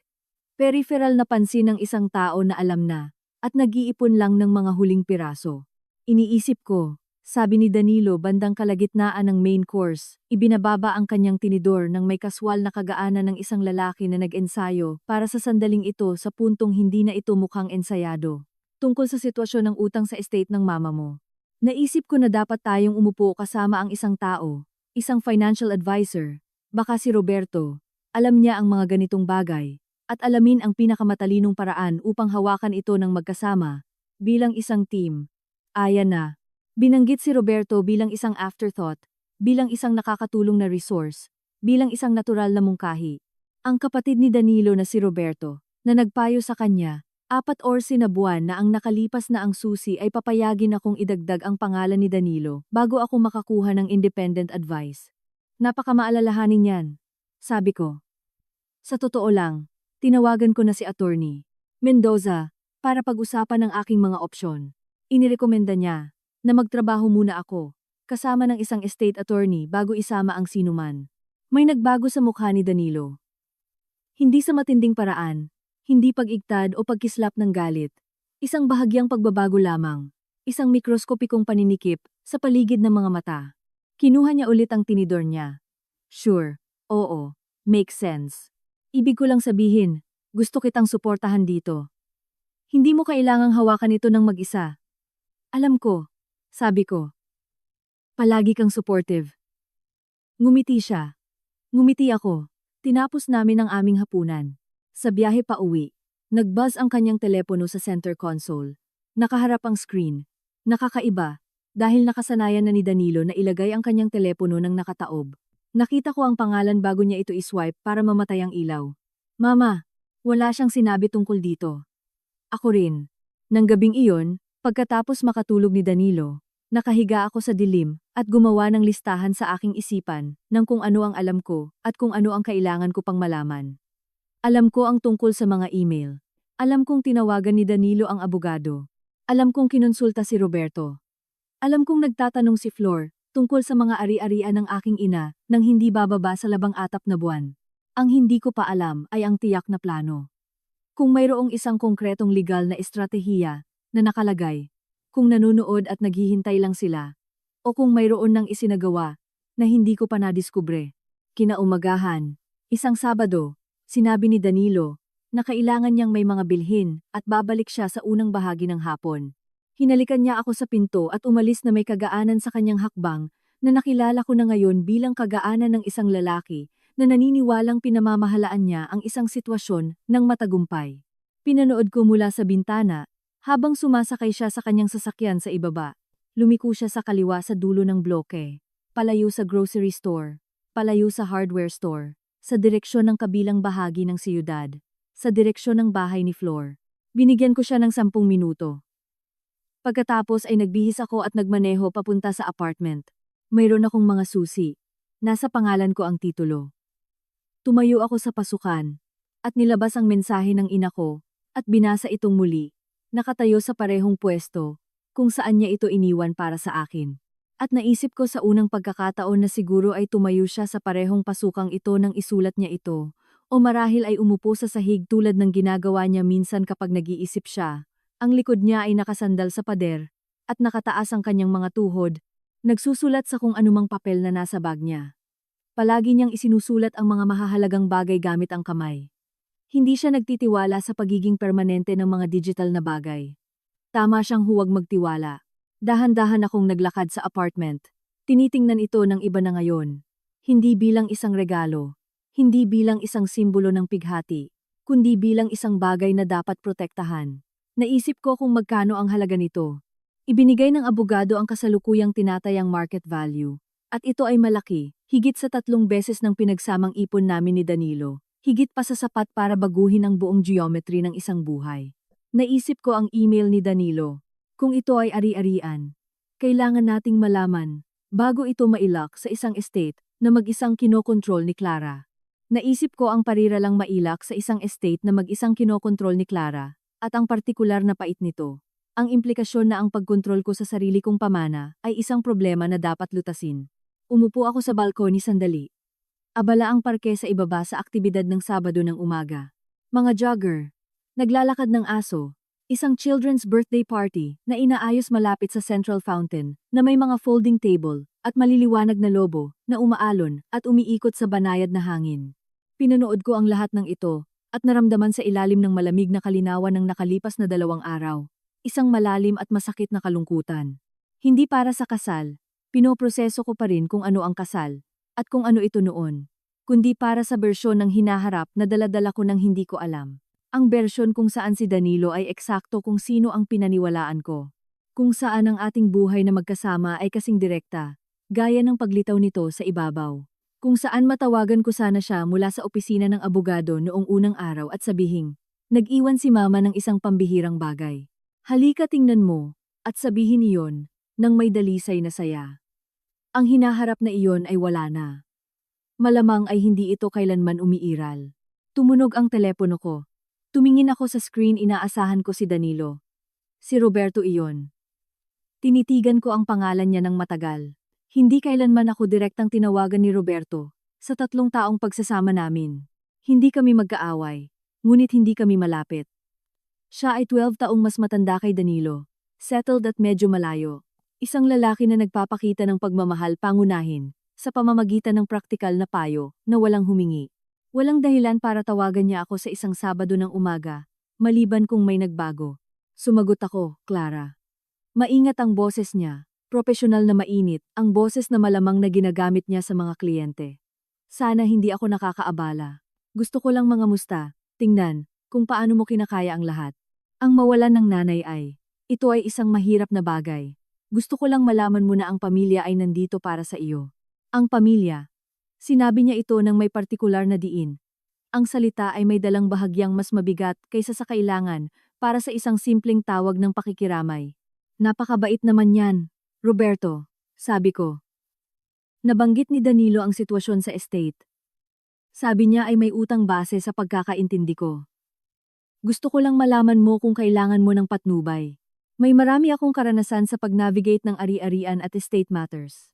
A: Peripheral na pansin ng isang tao na alam na, at nag-iipon lang ng mga huling piraso. Iniisip ko, sabi ni Danilo bandang kalagitnaan ng main course, ibinababa ang kanyang tinidor nang may kaswal na kagaanan ng isang lalaki na nag-ensayo para sa sandaling ito sa puntong hindi na ito mukhang ensayado. Tungkol sa sitwasyon ng utang sa estate ng mama mo. Naisip ko na dapat tayong umupo kasama ang isang tao, isang financial advisor, baka si Roberto. Alam niya ang mga ganitong bagay, at alamin ang pinakamatalinong paraan upang hawakan ito ng magkasama, bilang isang team. Ayan na. Binanggit si Roberto bilang isang afterthought, bilang isang nakakatulong na resource, bilang isang natural na mungkahi. Ang kapatid ni Danilo na si Roberto, na nagpayo sa kanya, 14 na buwan na ang nakalipas na ang susi ay papayagin akong idagdag ang pangalan ni Danilo bago ako makakuha ng independent advice. Napakamaalalahanin yan, sabi ko. Sa totoo lang, tinawagan ko na si Attorney Mendoza para pag-usapan ang aking mga opsyon. Inirekomenda niya na magtrabaho muna ako, kasama ng isang estate attorney bago isama ang sinuman. May nagbago sa mukha ni Danilo. Hindi sa matinding paraan, hindi pag-igtad o pagkislap ng galit. Isang bahagyang pagbabago lamang, isang mikroskopikong paninikip sa paligid ng mga mata. Kinuha niya ulit ang tinidor niya. Sure, oo, makes sense. Ibig ko lang sabihin, gusto kitang suportahan dito. Hindi mo kailangang hawakan ito ng mag-isa. Alam ko, sabi ko. Palagi kang supportive. Ngumiti siya. Ngumiti ako. Tinapos namin ang aming hapunan. Sa biyahe pa uwi, nag-buzz ang kanyang telepono sa center console. Nakaharap ang screen. Nakakaiba, dahil nakasanayan na ni Danilo na ilagay ang kanyang telepono ng nakataob. Nakita ko ang pangalan bago niya ito iswipe para mamatay ang ilaw. Mama, wala siyang sinabi tungkol dito. Ako rin. Nang gabing iyon, pagkatapos makatulog ni Danilo, nakahiga ako sa dilim at gumawa ng listahan sa aking isipan ng kung ano ang alam ko at kung ano ang kailangan ko pang malaman. Alam ko ang tungkol sa mga email. Alam kong tinawagan ni Danilo ang abogado. Alam kong kinonsulta si Roberto. Alam kong nagtatanong si Flor tungkol sa mga ari-arian ng aking ina nang hindi bababa sa 14 na buwan. Ang hindi ko pa alam ay ang tiyak na plano. Kung mayroong isang konkretong legal na estratehiya na nakalagay, kung nanonood at naghihintay lang sila, o kung mayroon nang isinagawa na hindi ko pa nadiskubre. Kinaumagahan, isang Sabado, sinabi ni Danilo na kailangan niyang may mga bilhin at babalik siya sa unang bahagi ng hapon. Hinalikan niya ako sa pinto at umalis na may kagaanan sa kanyang hakbang na nakilala ko na ngayon bilang kagaanan ng isang lalaki na naniniwalang pinamamahalaan niya ang isang sitwasyon ng matagumpay. Pinanood ko mula sa bintana habang sumasakay siya sa kanyang sasakyan sa ibaba. Lumiko siya sa kaliwa sa dulo ng bloke, palayo sa grocery store, palayo sa hardware store, sa direksyon ng kabilang bahagi ng siyudad, sa direksyon ng bahay ni Flor. Binigyan ko siya ng 10 minuto. Pagkatapos ay nagbihis ako at nagmaneho papunta sa apartment. Mayroon akong mga susi. Nasa pangalan ko ang titulo. Tumayo ako sa pasukan, at nilabas ang mensahe ng ina ko, at binasa itong muli. Nakatayo sa parehong pwesto, kung saan niya ito iniwan para sa akin. At naisip ko sa unang pagkakataon na siguro ay tumayo siya sa parehong pasukang ito nang isulat niya ito, o marahil ay umupo sa sahig tulad ng ginagawa niya minsan kapag nag-iisip siya. Ang likod niya ay nakasandal sa pader, at nakataas ang kanyang mga tuhod, nagsusulat sa kung anumang papel na nasa bag niya. Palagi niyang isinusulat ang mga mahahalagang bagay gamit ang kamay. Hindi siya nagtitiwala sa pagiging permanente ng mga digital na bagay. Tama siyang huwag magtiwala. Dahan-dahan akong naglakad sa apartment. Tinitingnan ito ng iba na ngayon. Hindi bilang isang regalo. Hindi bilang isang simbolo ng pighati. Kundi bilang isang bagay na dapat protektahan. Naisip ko kung magkano ang halaga nito. Ibinigay ng abogado ang kasalukuyang tinatayang market value. At ito ay malaki, higit sa 3 beses ng pinagsamang ipon namin ni Danilo. Higit pa sa sapat para baguhin ang buong geometry ng isang buhay. Naisip ko ang email ni Danilo. Kung ito ay ari-arian, kailangan nating malaman, bago ito mailak sa isang estate na mag-isang kinokontrol ni Clara. Naisip ko ang parira lang mailak sa isang estate na mag-isang kinokontrol ni Clara, at ang partikular na pait nito. Ang implikasyon na ang pagkontrol ko sa sarili kong pamana ay isang problema na dapat lutasin. Umupo ako sa balkoni sandali. Abala ang parke sa ibaba sa aktibidad ng Sabado ng umaga. Mga jogger, naglalakad ng aso, isang children's birthday party na inaayos malapit sa central fountain na may mga folding table at maliliwanag na lobo na umaalon at umiikot sa banayad na hangin. Pinanood ko ang lahat ng ito at naramdaman sa ilalim ng malamig na kalinawan ng nakalipas na 2 araw. Isang malalim at masakit na kalungkutan. Hindi para sa kasal, pinoproseso ko pa rin kung ano ang kasal at kung ano ito noon, kundi para sa bersyon ng hinaharap na dala-dala ko nang hindi ko alam. Ang bersyon kung saan si Danilo ay eksakto kung sino ang pinaniwalaan ko. Kung saan ang ating buhay na magkasama ay kasing direkta, gaya ng paglitaw nito sa ibabaw. Kung saan matawagan ko sana siya mula sa opisina ng abogado noong unang araw at sabihing, nag-iwan si mama ng isang pambihirang bagay. Halika tingnan mo, at sabihin iyon, nang may dalisay na saya. Ang hinaharap na iyon ay wala na. Malamang ay hindi ito kailanman umiiral. Tumunog ang telepono ko. Tumingin ako sa screen, inaasahan ko si Danilo. Si Roberto iyon. Tinitigan ko ang pangalan niya ng matagal. Hindi kailanman ako direktang tinawagan ni Roberto. Sa 3 taong pagsasama namin. Hindi kami magkaaway, ngunit hindi kami malapit. Siya ay 12 taong mas matanda kay Danilo. Settled at medyo malayo. Isang lalaki na nagpapakita ng pagmamahal pangunahin, sa pamamagitan ng praktikal na payo, na walang humingi. Walang dahilan para tawagan niya ako sa isang Sabado ng umaga, maliban kung may nagbago. Sumagot ako, Clara. Maingat ang boses niya, propesyonal na mainit, ang boses na malamang na ginagamit niya sa mga kliyente. Sana hindi ako nakakaabala. Gusto ko lang mangamusta, tingnan, kung paano mo kinakaya ang lahat. Ang mawalan ng nanay ito ay isang mahirap na bagay. Gusto ko lang malaman mo na ang pamilya ay nandito para sa iyo. Ang pamilya. Sinabi niya ito ng may partikular na diin. Ang salita ay may dalang bahagyang mas mabigat kaysa sa kailangan para sa isang simpleng tawag ng pakikiramay. Napakabait naman yan, Roberto, sabi ko. Nabanggit ni Danilo ang sitwasyon sa estate. Sabi niya ay may utang base sa pagkakaintindi ko. Gusto ko lang malaman mo kung kailangan mo ng patnubay. May marami akong karanasan sa pag-navigate ng ari-arian at estate matters.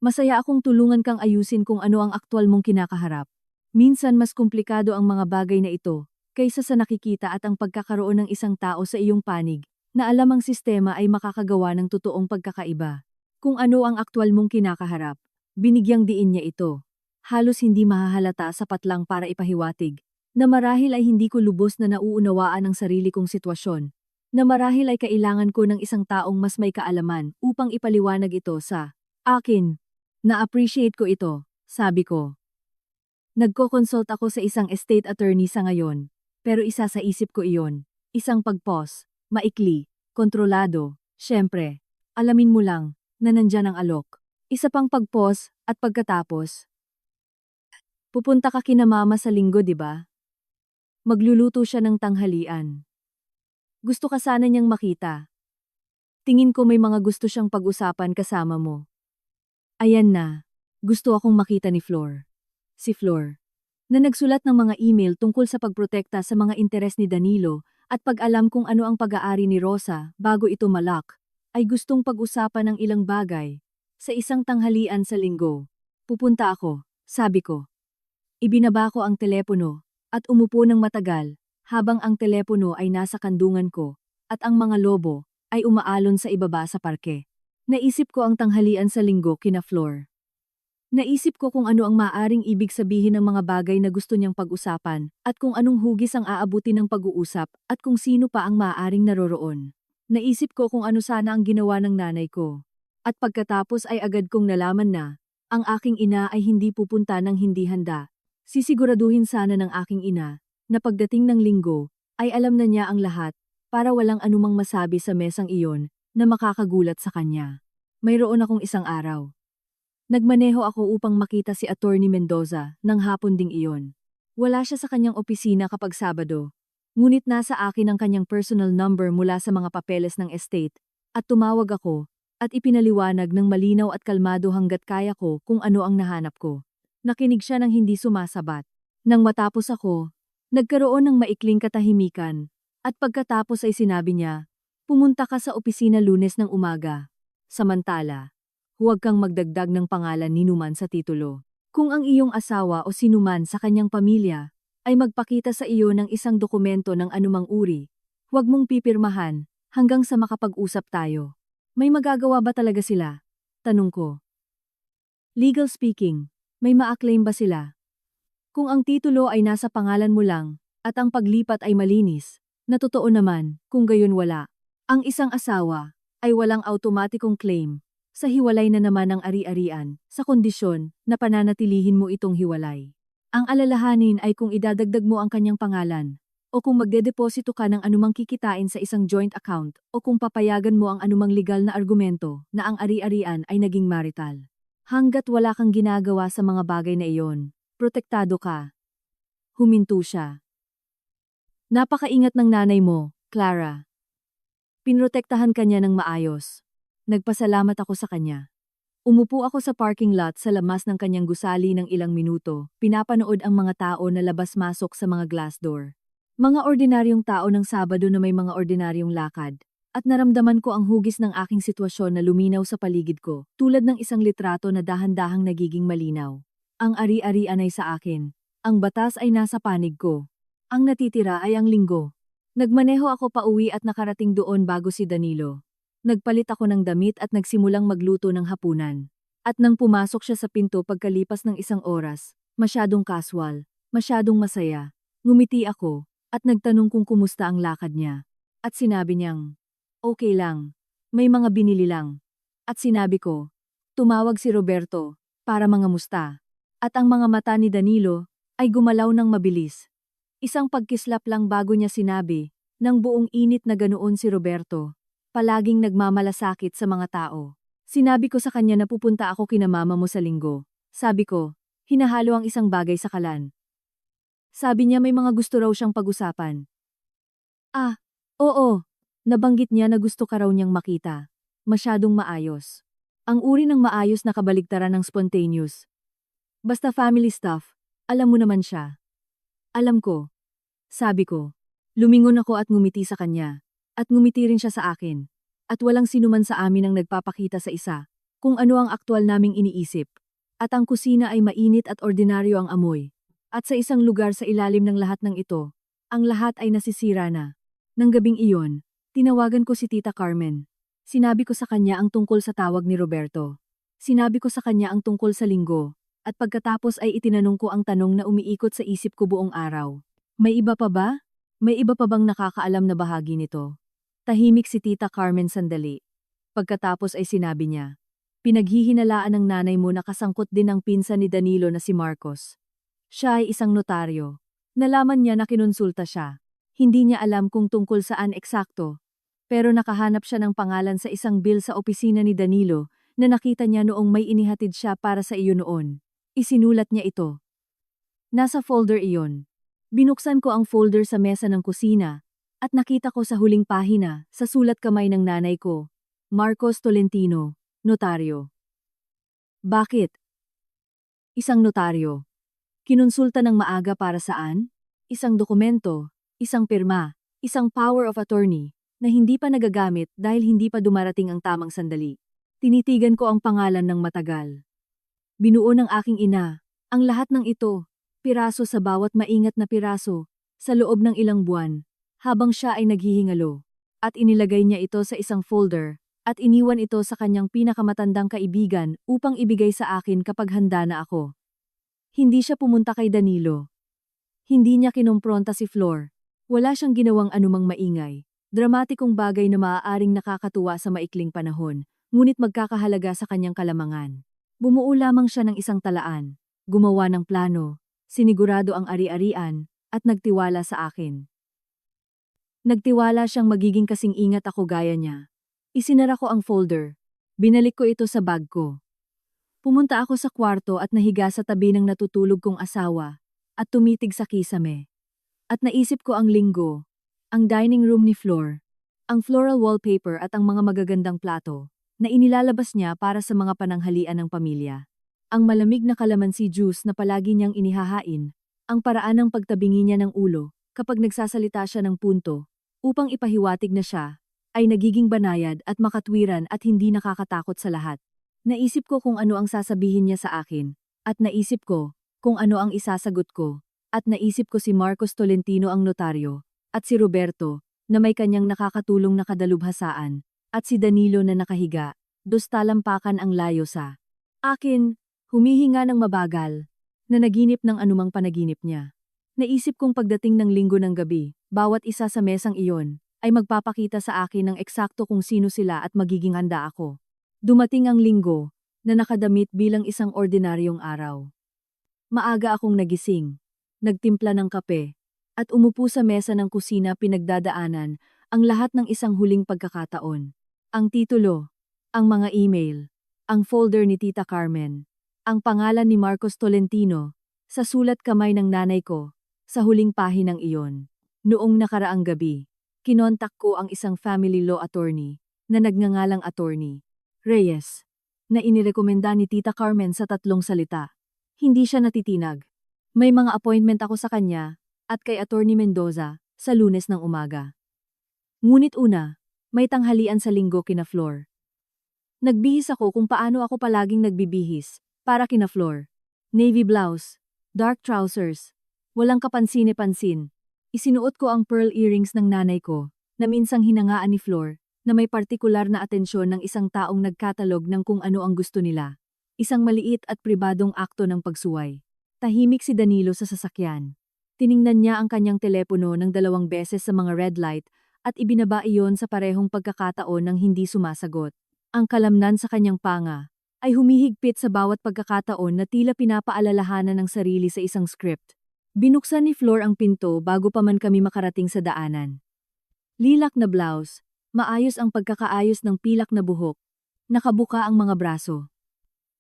A: Masaya akong tulungan kang ayusin kung ano ang aktwal mong kinakaharap. Minsan mas komplikado ang mga bagay na ito, kaysa sa nakikita at ang pagkakaroon ng isang tao sa iyong panig, na alam ang sistema ay makakagawa ng totoong pagkakaiba. Kung ano ang aktwal mong kinakaharap, binigyang diin niya ito. Halos hindi mahahalata sapat lang para ipahiwatig, na marahil ay hindi ko lubos na nauunawaan ang sarili kong sitwasyon, na marahil ay kailangan ko ng isang taong mas may kaalaman upang ipaliwanag ito sa akin. Na-appreciate ko ito, sabi ko. Nagko-consult ako sa isang estate attorney sa ngayon, pero isa sa isip ko iyon, isang pag-pause, maikli, kontrolado, syempre, alamin mo lang, na nandyan ang alok. Isa pang pag-pause, at pagkatapos. Pupunta ka kina mama sa linggo, di ba? Magluluto siya ng tanghalian. Gusto ka sana niyang makita. Tingin ko may mga gusto siyang pag-usapan kasama mo. Ayan na, gusto akong makita ni Flor. Si Flor, na nagsulat ng mga email tungkol sa pagprotekta sa mga interes ni Danilo at pag-alam kung ano ang pag-aari ni Rosa bago ito malak, ay gustong pag-usapan ng ilang bagay. Sa isang tanghalian sa linggo, pupunta ako, sabi ko. Ibinaba ko ang telepono at umupo ng matagal habang ang telepono ay nasa kandungan ko at ang mga lobo ay umaalon sa ibaba sa parke. Naisip ko ang tanghalian sa linggo kina Flor. Naisip ko kung ano ang maaring ibig sabihin ng mga bagay na gusto niyang pag-usapan, at kung anong hugis ang aabuti ng pag-uusap, at kung sino pa ang maaaring naroroon. Naisip ko kung ano sana ang ginawa ng nanay ko. At pagkatapos ay agad kong nalaman na, ang aking ina ay hindi pupunta ng hindi handa. Sisiguraduhin sana ng aking ina, na pagdating ng linggo, ay alam na niya ang lahat, para walang anumang masabi sa mesang iyon, na makakagulat sa kanya. Mayroon akong isang araw. Nagmaneho ako upang makita si Attorney Mendoza ng hapon ding iyon. Wala siya sa kanyang opisina kapag Sabado, ngunit nasa akin ang kanyang personal number mula sa mga papeles ng estate, at tumawag ako, at ipinaliwanag ng malinaw at kalmado hanggat kaya ko kung ano ang nahanap ko. Nakinig siya ng hindi sumasabat. Nang matapos ako, nagkaroon ng maikling katahimikan, at pagkatapos ay sinabi niya, pumunta ka sa opisina Lunes ng umaga. Samantala, huwag kang magdagdag ng pangalan ni numan sa titulo. Kung ang iyong asawa o sinuman sa kanyang pamilya ay magpakita sa iyo ng isang dokumento ng anumang uri, huwag mong pipirmahan hanggang sa makapag-usap tayo. May magagawa ba talaga sila? Tanong ko. Legal speaking, may ma-claim ba sila? Kung ang titulo ay nasa pangalan mo lang, at ang paglipat ay malinis, na totoo naman, kung gayon wala. Ang isang asawa ay walang automatikong claim sa hiwalay na naman ng ari-arian, sa kondisyon na pananatilihin mo itong hiwalay. Ang alalahanin ay kung idadagdag mo ang kanyang pangalan, o kung magdedeposito ka ng anumang kikitain sa isang joint account, o kung papayagan mo ang anumang legal na argumento na ang ari-arian ay naging marital. Hanggat wala kang ginagawa sa mga bagay na iyon, protektado ka. Huminto siya. Napakaingat ng nanay mo, Clara. Pinrotektahan kanya ng maayos. Nagpasalamat ako sa kanya. Umupo ako sa parking lot sa lamas ng kanyang gusali ng ilang minuto, pinapanood ang mga tao na labas-masok sa mga glass door. Mga ordinaryong tao ng Sabado na may mga ordinaryong lakad, at naramdaman ko ang hugis ng aking sitwasyon na luminaw sa paligid ko, tulad ng isang litrato na dahan-dahang nagiging malinaw. Ang ari-arian ay sa akin, ang batas ay nasa panig ko. Ang natitira ay ang linggo. Nagmaneho ako pauwi at nakarating doon bago si Danilo. Nagpalit ako ng damit at nagsimulang magluto ng hapunan. At nang pumasok siya sa pinto pagkalipas ng isang oras, masyadong casual, masyadong masaya, ngumiti ako, at nagtanong kung kumusta ang lakad niya. At sinabi niyang, okay lang, may mga binili lang. At sinabi ko, tumawag si Roberto, para mangamusta. At ang mga mata ni Danilo, ay gumalaw ng mabilis. Isang pagkislap lang bago niya sinabi, ng buong init na ganoon si Roberto. Palaging nagmamalasakit sa mga tao. Sinabi ko sa kanya na pupunta ako kina mama mo sa linggo. Sabi ko, hinahalo ang isang bagay sa kalan. Sabi niya may mga gusto raw siyang pag-usapan. Ah, oo. Nabanggit niya na gusto ka raw niyang makita. Masyadong maayos. Ang uri ng maayos na kabaligtaran ng spontaneous. Basta family stuff, alam mo naman siya. Alam ko. Sabi ko. Lumingon ako at ngumiti sa kanya. At ngumiti rin siya sa akin. At walang sinuman sa amin ang nagpapakita sa isa, kung ano ang aktwal naming iniisip. At ang kusina ay mainit at ordinaryo ang amoy. At sa isang lugar sa ilalim ng lahat ng ito, ang lahat ay nasisira na. Nang gabing iyon, tinawagan ko si Tita Carmen. Sinabi ko sa kanya ang tungkol sa tawag ni Roberto. Sinabi ko sa kanya ang tungkol sa linggo, at pagkatapos ay itinanong ko ang tanong na umiikot sa isip ko buong araw. May iba pa ba? May iba pa bang nakakaalam na bahagi nito? Tahimik si Tita Carmen sandali. Pagkatapos ay sinabi niya, pinaghihinalaan ng nanay mo na kasangkot din ang pinsan ni Danilo na si Marcos. Siya ay isang notaryo. Nalaman niya na kinonsulta siya. Hindi niya alam kung tungkol saan eksakto. Pero nakahanap siya ng pangalan sa isang bill sa opisina ni Danilo na nakita niya noong may inihatid siya para sa iyo noon. Isinulat niya ito. Nasa folder iyon. Binuksan ko ang folder sa mesa ng kusina. At nakita ko sa huling pahina, sa sulat kamay ng nanay ko, Marcos Tolentino, notaryo. Bakit? Isang notaryo. Kinonsulta ng maaga para saan? Isang dokumento, isang pirma, isang power of attorney, na hindi pa nagagamit dahil hindi pa dumarating ang tamang sandali. Tinitigan ko ang pangalan ng matagal. Binuo ng aking ina, ang lahat ng ito, piraso sa bawat maingat na piraso, sa loob ng ilang buwan. Habang siya ay naghihingalo. at inilagay niya ito sa isang folder, at iniwan ito sa kanyang pinakamatandang kaibigan upang ibigay sa akin kapag handa na ako. Hindi siya pumunta kay Danilo. Hindi niya kinompronta si Flor. Wala siyang ginawang anumang maingay. Dramatikong bagay na maaaring nakakatuwa sa maikling panahon, ngunit magkakahalaga sa kanyang kalamangan. Bumuo lamang siya ng isang talaan, gumawa ng plano, sinigurado ang ari-arian, at nagtiwala sa akin. Nagtiwala siyang magiging kasing ingat ako gaya niya. Isinara ko ang folder. Binalik ko ito sa bag ko. Pumunta ako sa kwarto at nahiga sa tabi ng natutulog kong asawa at tumitig sa kisame. At naisip ko ang linggo, ang dining room ni Flor, ang floral wallpaper at ang mga magagandang plato na inilalabas niya para sa mga pananghalian ng pamilya. Ang malamig na kalamansi juice na palagi niyang inihahain, ang paraan ng pagtabingi niya ng ulo kapag nagsasalita siya ng punto upang ipahiwatig na siya ay nagiging banayad at makatwiran at hindi nakakatakot sa lahat. Naisip ko kung ano ang sasabihin niya sa akin, at naisip ko kung ano ang isasagot ko, at naisip ko si Marcos Tolentino ang notaryo, at si Roberto, na may kanyang nakakatulong na kadalubhasaan, at si Danilo na nakahiga, dos talampakan ang layo sa akin, humihinga ng mabagal, na naginip ng anumang panaginip niya. Naisip kong pagdating ng linggo ng gabi, bawat isa sa mesang iyon, ay magpapakita sa akin ng eksakto kung sino sila at magiging handa ako. Dumating ang linggo, na nakadamit bilang isang ordinaryong araw. Maaga akong nagising, nagtimpla ng kape, at umupo sa mesa ng kusina pinagdadaanan ang lahat ng isang huling pagkakataon. Ang titulo, ang mga email, ang folder ni Tita Carmen, ang pangalan ni Marcos Tolentino, sa sulat kamay ng nanay ko, sa huling pahinang iyon. Noong nakaraang gabi, kinontak ko ang isang family law attorney, na nagngangalang attorney Reyes, na inirekomenda ni Tita Carmen sa 3 salita. Hindi siya natitinag. May mga appointment ako sa kanya, at kay Attorney Mendoza, sa Lunes ng umaga. Ngunit una, may tanghalian sa linggo kina Flor. Nagbihis ako kung paano ako palaging nagbibihis, para kina Flor. Navy blouse, dark trousers, walang kapansin-pansin. Isinuot ko ang pearl earrings ng nanay ko, na minsang hinangaan ni Flor, na may partikular na atensyon ng isang taong nagkatalog ng kung ano ang gusto nila. Isang maliit at pribadong akto ng pagsuway. Tahimik si Danilo sa sasakyan. Tiningnan niya ang kanyang telepono ng 2 beses sa mga red light at ibinaba iyon sa parehong pagkakataon ng hindi sumasagot. Ang kalamnan sa kanyang panga ay humihigpit sa bawat pagkakataon na tila pinapaalalahanan ng sarili sa isang script. Binuksan ni Flor ang pinto bago pa man kami makarating sa daanan. Lilak na blouse, maayos ang pagkakaayos ng pilak na buhok, nakabuka ang mga braso.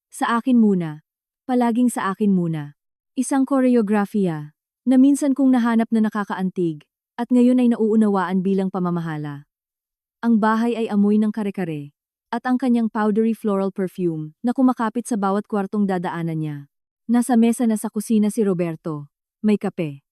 A: Sa akin muna, palaging sa akin muna. Isang koreografiya, na minsan kong nahanap na nakakaantig, at ngayon ay nauunawaan bilang pamamahala. Ang bahay ay amoy ng kare-kare, at ang kanyang powdery floral perfume na kumakapit sa bawat kwartong dadaanan niya. Nasa mesa na sa kusina si Roberto. May kape.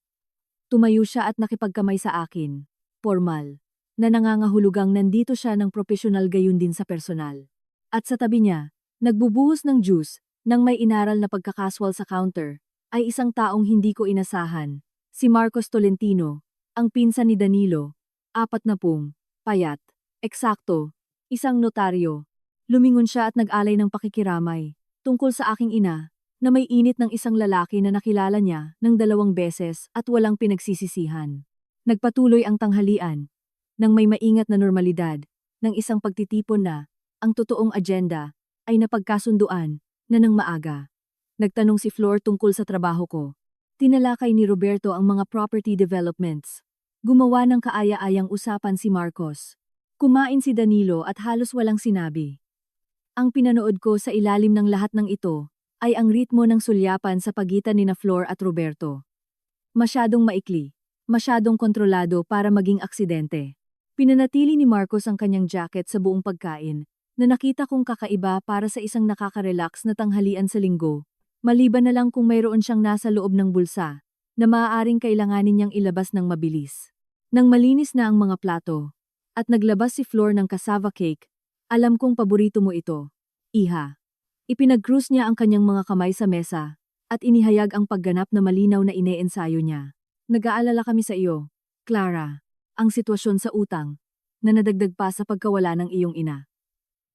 A: Tumayo siya at nakipagkamay sa akin. Formal. Na nangangahulugang nandito siya ng profesional gayon din sa personal. At sa tabi niya, nagbubuhos ng juice, nang may inaral na pagkakaswal sa counter, ay isang taong hindi ko inasahan. Si Marcos Tolentino, ang pinsan ni Danilo. 40, payat, eksakto, isang notaryo. Lumingon siya at nag-alay ng pakikiramay, tungkol sa aking ina, na may init ng isang lalaki na nakilala niya ng 2 beses at walang pinagsisisihan. Nagpatuloy ang tanghalian, nang may maingat na normalidad, ng isang pagtitipon na, ang totoong agenda, ay napagkasunduan, na nang maaga. Nagtanong si Flor tungkol sa trabaho ko. Tinalakay ni Roberto ang mga property developments. Gumawa ng kaaya-ayang usapan si Marcos. Kumain si Danilo at halos walang sinabi. Ang pinanood ko sa ilalim ng lahat ng ito, ay ang ritmo ng sulyapan sa pagitan nina Flor at Roberto. Masyadong maikli, masyadong kontrolado para maging aksidente. Pinanatili ni Marcos ang kanyang jacket sa buong pagkain, na nakita kong kakaiba para sa isang nakaka-relax na tanghalian sa linggo, maliban na lang kung mayroon siyang nasa loob ng bulsa, na maaaring kailanganin niyang ilabas ng mabilis. Nang malinis na ang mga plato, at naglabas si Flor ng cassava cake, alam kong paborito mo ito, iha. Ipinag-cruise niya ang kanyang mga kamay sa mesa, at inihayag ang pagganap na malinaw na ineensayo niya. Nag-aalala kami sa iyo, Clara. Ang sitwasyon sa utang. na nadagdag pa sa pagkawala ng iyong ina.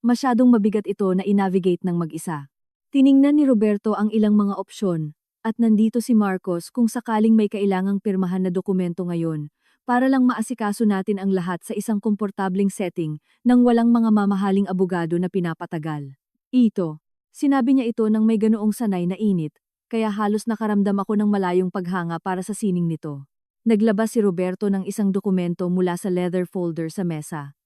A: Masyadong mabigat ito na i-navigate ng mag-isa. Tiningnan ni Roberto ang ilang mga opsyon, at nandito si Marcos kung sakaling may kailangang pirmahan na dokumento ngayon, para lang maasikaso natin ang lahat sa isang komportabling setting nang walang mga mamahaling abogado na pinapatagal. Ito, sinabi niya ito nang may ganoong sanay na init, kaya halos nakaramdam ako ng malayong paghanga para sa sining nito. Naglabas si Roberto ng isang dokumento mula sa leather folder sa mesa.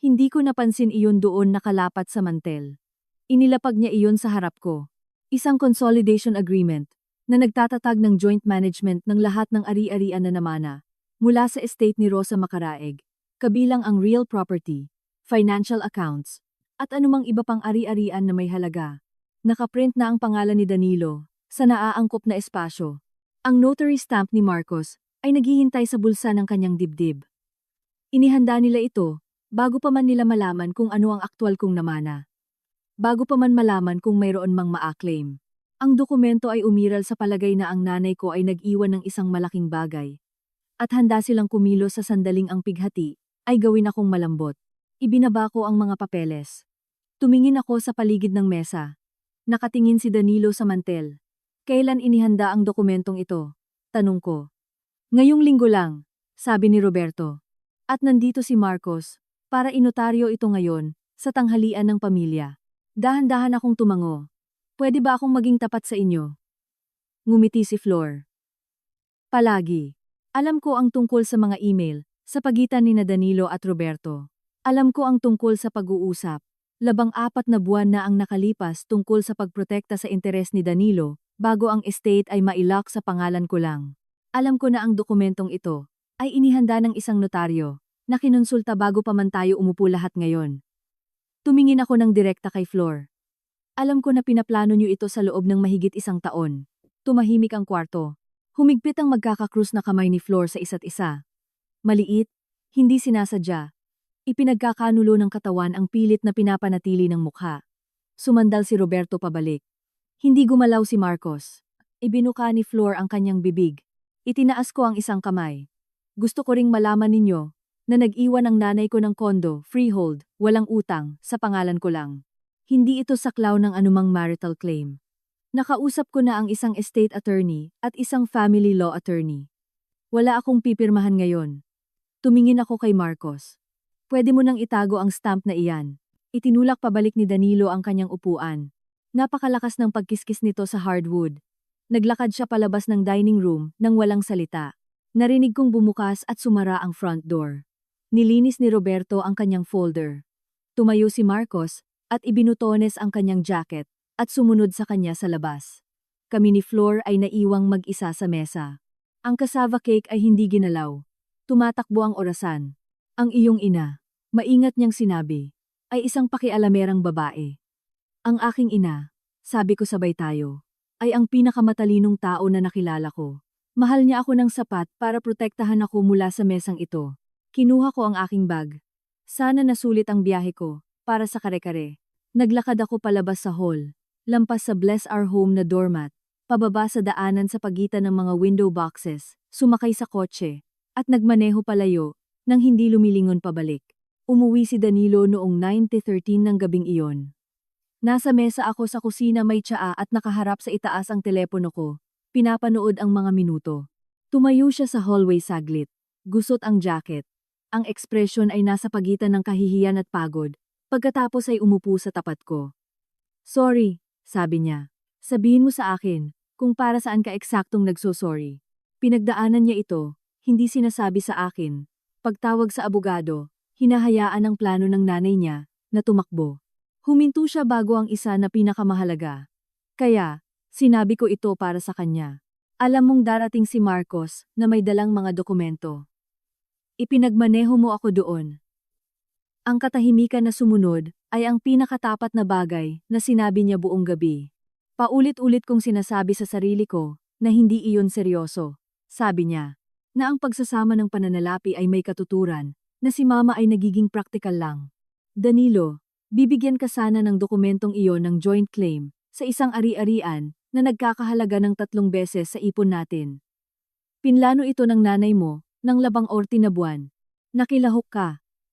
A: Hindi ko napansin iyon doon nakalapat sa mantel. Inilapag niya iyon sa harap ko. Isang consolidation agreement na nagtatatag ng joint management ng lahat ng ari-arian na namana mula sa estate ni Rosa Macaraeg, kabilang ang real property, financial accounts, at anumang iba pang ari-arian na may halaga. Nakaprint na ang pangalan ni Danilo sa naaangkop na espasyo. Ang notary stamp ni Marcos ay naghihintay sa bulsa ng kanyang dibdib. Inihanda nila ito bago pa man nila malaman kung ano ang aktwal kong namana. Bago pa man malaman kung mayroon mang ma-claim. Ang dokumento ay umiral sa palagay na ang nanay ko ay nag-iwan ng isang malaking bagay. At handa silang kumilos sa sandaling ang pighati ay gawin akong malambot. Ibinaba ko ang mga papeles. Tumingin ako sa paligid ng mesa. Nakatingin si Danilo sa mantel. Kailan inihanda ang dokumentong ito? Tanong ko. Ngayong linggo lang, sabi ni Roberto. At nandito si Marcos, para inotaryo ito ngayon, sa tanghalian ng pamilya. Dahan-dahan akong tumango. Pwede ba akong maging tapat sa inyo? Ngumiti si Flor. Palagi. Alam ko ang tungkol sa mga email, sa pagitan ni Danilo at Roberto. Alam ko ang tungkol sa pag-uusap. 4 na buwan na ang nakalipas tungkol sa pagprotekta sa interes ni Danilo, bago ang estate ay mailak sa pangalan ko lang. Alam ko na ang dokumentong ito ay inihanda ng isang notaryo, na kinonsulta bago pa man tayo umupo lahat ngayon. Tumingin ako ng direkta kay Flor. Alam ko na pinaplano niyo ito sa loob ng mahigit 1 taon. Tumahimik ang kwarto. Humigpit ang magkakakrus na kamay ni Flor sa isa't isa. Maliit, hindi sinasadya. Ipinagkakanulo ng katawan ang pilit na pinapanatili ng mukha. Sumandal si Roberto pabalik. Hindi gumalaw si Marcos. Ibinuka ni Flor ang kanyang bibig. Itinaas ko ang isang kamay. Gusto ko ring malaman ninyo na nag-iwan ang nanay ko ng kondo, freehold, walang utang, sa pangalan ko lang. Hindi ito saklaw ng anumang marital claim. Nakausap ko na ang isang estate attorney at isang family law attorney. Wala akong pipirmahan ngayon. Tumingin ako kay Marcos. Pwede mo nang itago ang stamp na iyan. Itinulak pabalik ni Danilo ang kanyang upuan. Napakalakas ng pagkiskis nito sa hardwood. Naglakad siya palabas ng dining room nang walang salita. Narinig kong bumukas at sumara ang front door. Nilinis ni Roberto ang kanyang folder. Tumayo si Marcos at ibinutones ang kanyang jacket at sumunod sa kanya sa labas. Kami ni Flor ay naiwang mag-isa sa mesa. Ang cassava cake ay hindi ginalaw. Tumatakbo ang orasan. Ang iyong ina, maingat niyang sinabi, ay isang pakialamerang babae. Ang aking ina, sabi ko sabay tayo, ay ang pinakamatalinong tao na nakilala ko. Mahal niya ako ng sapat para protektahan ako mula sa mesang ito. Kinuha ko ang aking bag. Sana nasulit ang biyahe ko, para sa kare-kare. Naglakad ako palabas sa hall, lampas sa Bless Our Home na doormat, pababa sa daanan sa pagitan ng mga window boxes, sumakay sa kotse, at nagmaneho palayo, nang hindi lumilingon pabalik. Umuwi si Danilo noong 9:13 ng gabing iyon. Nasa mesa ako sa kusina may tsaa at nakaharap sa itaas ang telepono ko, pinapanood ang mga minuto. Tumayo siya sa hallway saglit, gusot ang jacket. Ang ekspresyon ay nasa pagitan ng kahihiyan at pagod, pagkatapos ay umupo sa tapat ko. Sorry, sabi niya. Sabihin mo sa akin, kung para saan ka eksaktong nagsosorry. Pinagdaanan niya ito, hindi sinasabi sa akin. Pagtawag sa abogado, hinahayaan ang plano ng nanay niya, na tumakbo. Huminto siya bago ang isa na pinakamahalaga. Kaya, sinabi ko ito para sa kanya. Alam mong darating si Marcos na may dalang mga dokumento. Ipinagmaneho mo ako doon. Ang katahimikan na sumunod ay ang pinakatapat na bagay na sinabi niya buong gabi. Paulit-ulit kong sinasabi sa sarili ko na hindi iyon seryoso. Sabi niya, na ang pagsasama ng pananalapi ay may katuturan, na si mama ay nagiging praktikal lang. Danilo, bibigyan ka sana ng dokumentong iyon ng joint claim sa isang ari-arian na nagkakahalaga ng 3 beses sa ipon natin. Pinlano ito ng nanay mo ng 14 na buwan. Nakilahok ka.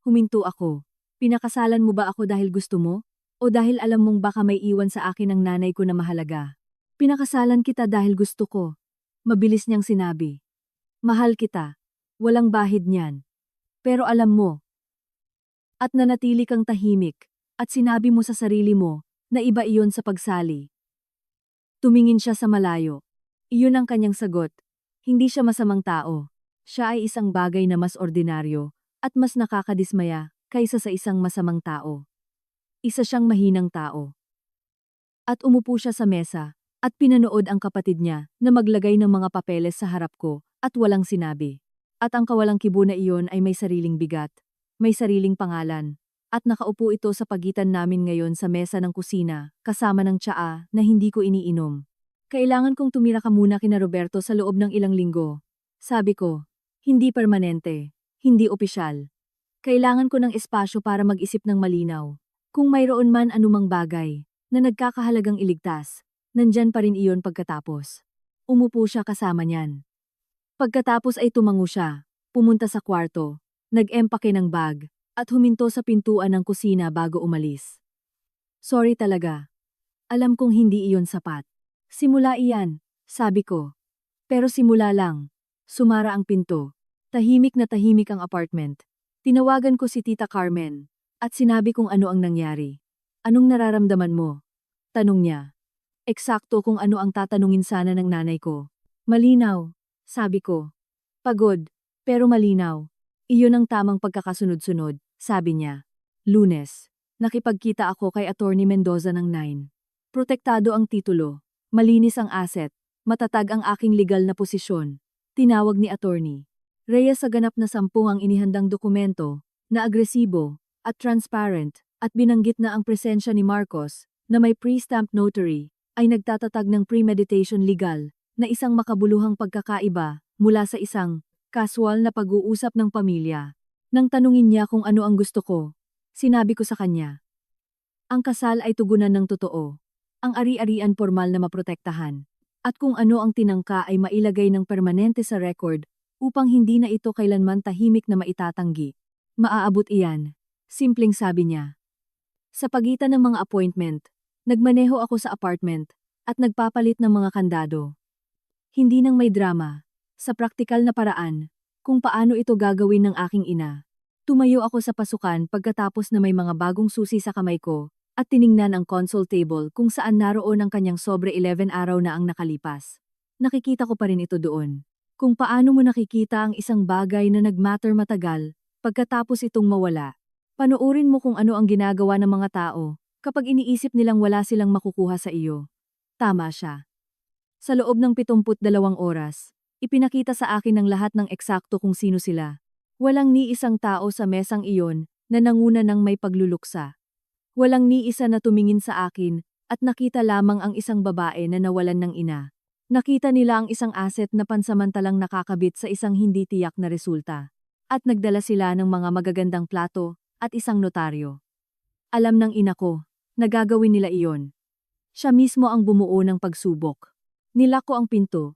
A: Huminto ako. Pinakasalan mo ba ako dahil gusto mo? O dahil alam mong baka may iwan sa akin ang nanay ko na mahalaga? Pinakasalan kita dahil gusto ko. Mabilis niyang sinabi. Mahal kita. Walang bahid niyan. Pero alam mo. At nanatili kang tahimik. At sinabi mo sa sarili mo na iba iyon sa pagsali. Tumingin siya sa malayo. Iyon ang kanyang sagot. Hindi siya masamang tao. Siya ay isang bagay na mas ordinaryo at mas nakakadismaya kaysa sa isang masamang tao. Isa siyang mahinang tao. At umupo siya sa mesa at pinanood ang kapatid niya na maglagay ng mga papeles sa harap ko at walang sinabi. At ang kawalang kibo na iyon ay may sariling bigat, may sariling pangalan, at nakaupo ito sa pagitan namin ngayon sa mesa ng kusina kasama ng tsaa na hindi ko iniinom. Kailangan kong tumira ka muna kina Roberto sa loob ng ilang linggo. Sabi ko, hindi permanente, hindi opisyal. Kailangan ko ng espasyo para mag-isip ng malinaw. Kung mayroon man anumang bagay na nagkakahalagang iligtas, nandyan pa rin iyon pagkatapos. Umupo siya kasama niyan. Pagkatapos ay tumango siya, pumunta sa kwarto, nag-empake ng bag, at huminto sa pintuan ng kusina bago umalis. Sorry talaga. Alam kong hindi iyon sapat. Simula iyan, sabi ko. Pero simula lang. Sumara ang pinto. Tahimik na tahimik ang apartment. Tinawagan ko si Tita Carmen, at sinabi kung ano ang nangyari. Anong nararamdaman mo? Tanong niya. Eksakto kung ano ang tatanungin sana ng nanay ko. Malinaw, sabi ko. Pagod, pero malinaw. Iyon ang tamang pagkakasunod-sunod, sabi niya. Lunes, nakipagkita ako kay Attorney Mendoza ng 9. Protektado ang titulo, malinis ang asset, matatag ang aking legal na posisyon. Tinawag ni Attorney Reyes sa ganap na 10 ang inihandang dokumento, na agresibo, at transparent, at binanggit na ang presensya ni Marcos, na may pre-stamped notary, ay nagtatatag ng premeditation legal, na isang makabuluhang pagkakaiba, mula sa isang casual na pag-uusap ng pamilya. Nang tanungin niya kung ano ang gusto ko, sinabi ko sa kanya. Ang kasal ay tugunan ng totoo. Ang ari-arian formal na maprotektahan. At kung ano ang tinangka ay mailagay ng permanente sa record, upang hindi na ito kailanman tahimik na maitatanggi. Maaabot iyan. Simpleng sabi niya. Sa pagitan ng mga appointment, nagmaneho ako sa apartment, at nagpapalit ng mga kandado. Hindi nang may drama, sa praktikal na paraan, kung paano ito gagawin ng aking ina. Tumayo ako sa pasukan pagkatapos na may mga bagong susi sa kamay ko, at tiningnan ang console table kung saan naroon ang kanyang sobre 11 araw na ang nakalipas. Nakikita ko pa rin ito doon. Kung paano mo nakikita ang isang bagay na nagmatter matagal, pagkatapos itong mawala. Panoorin mo kung ano ang ginagawa ng mga tao, kapag iniisip nilang wala silang makukuha sa iyo. Tama siya. Sa loob ng 72 oras, ipinakita sa akin ng lahat ng eksakto kung sino sila. Walang ni isang tao sa mesang iyon na nanguna ng may pagluluksa. Walang ni isa na tumingin sa akin at nakita lamang ang isang babae na nawalan ng ina. Nakita nila ang isang asset na pansamantalang nakakabit sa isang hindi tiyak na resulta. At nagdala sila ng mga magagandang plato at isang notaryo. Alam ng ina ko, nagagawin nila iyon. Siya mismo ang bumuo ng pagsubok. Nilako ang pinto.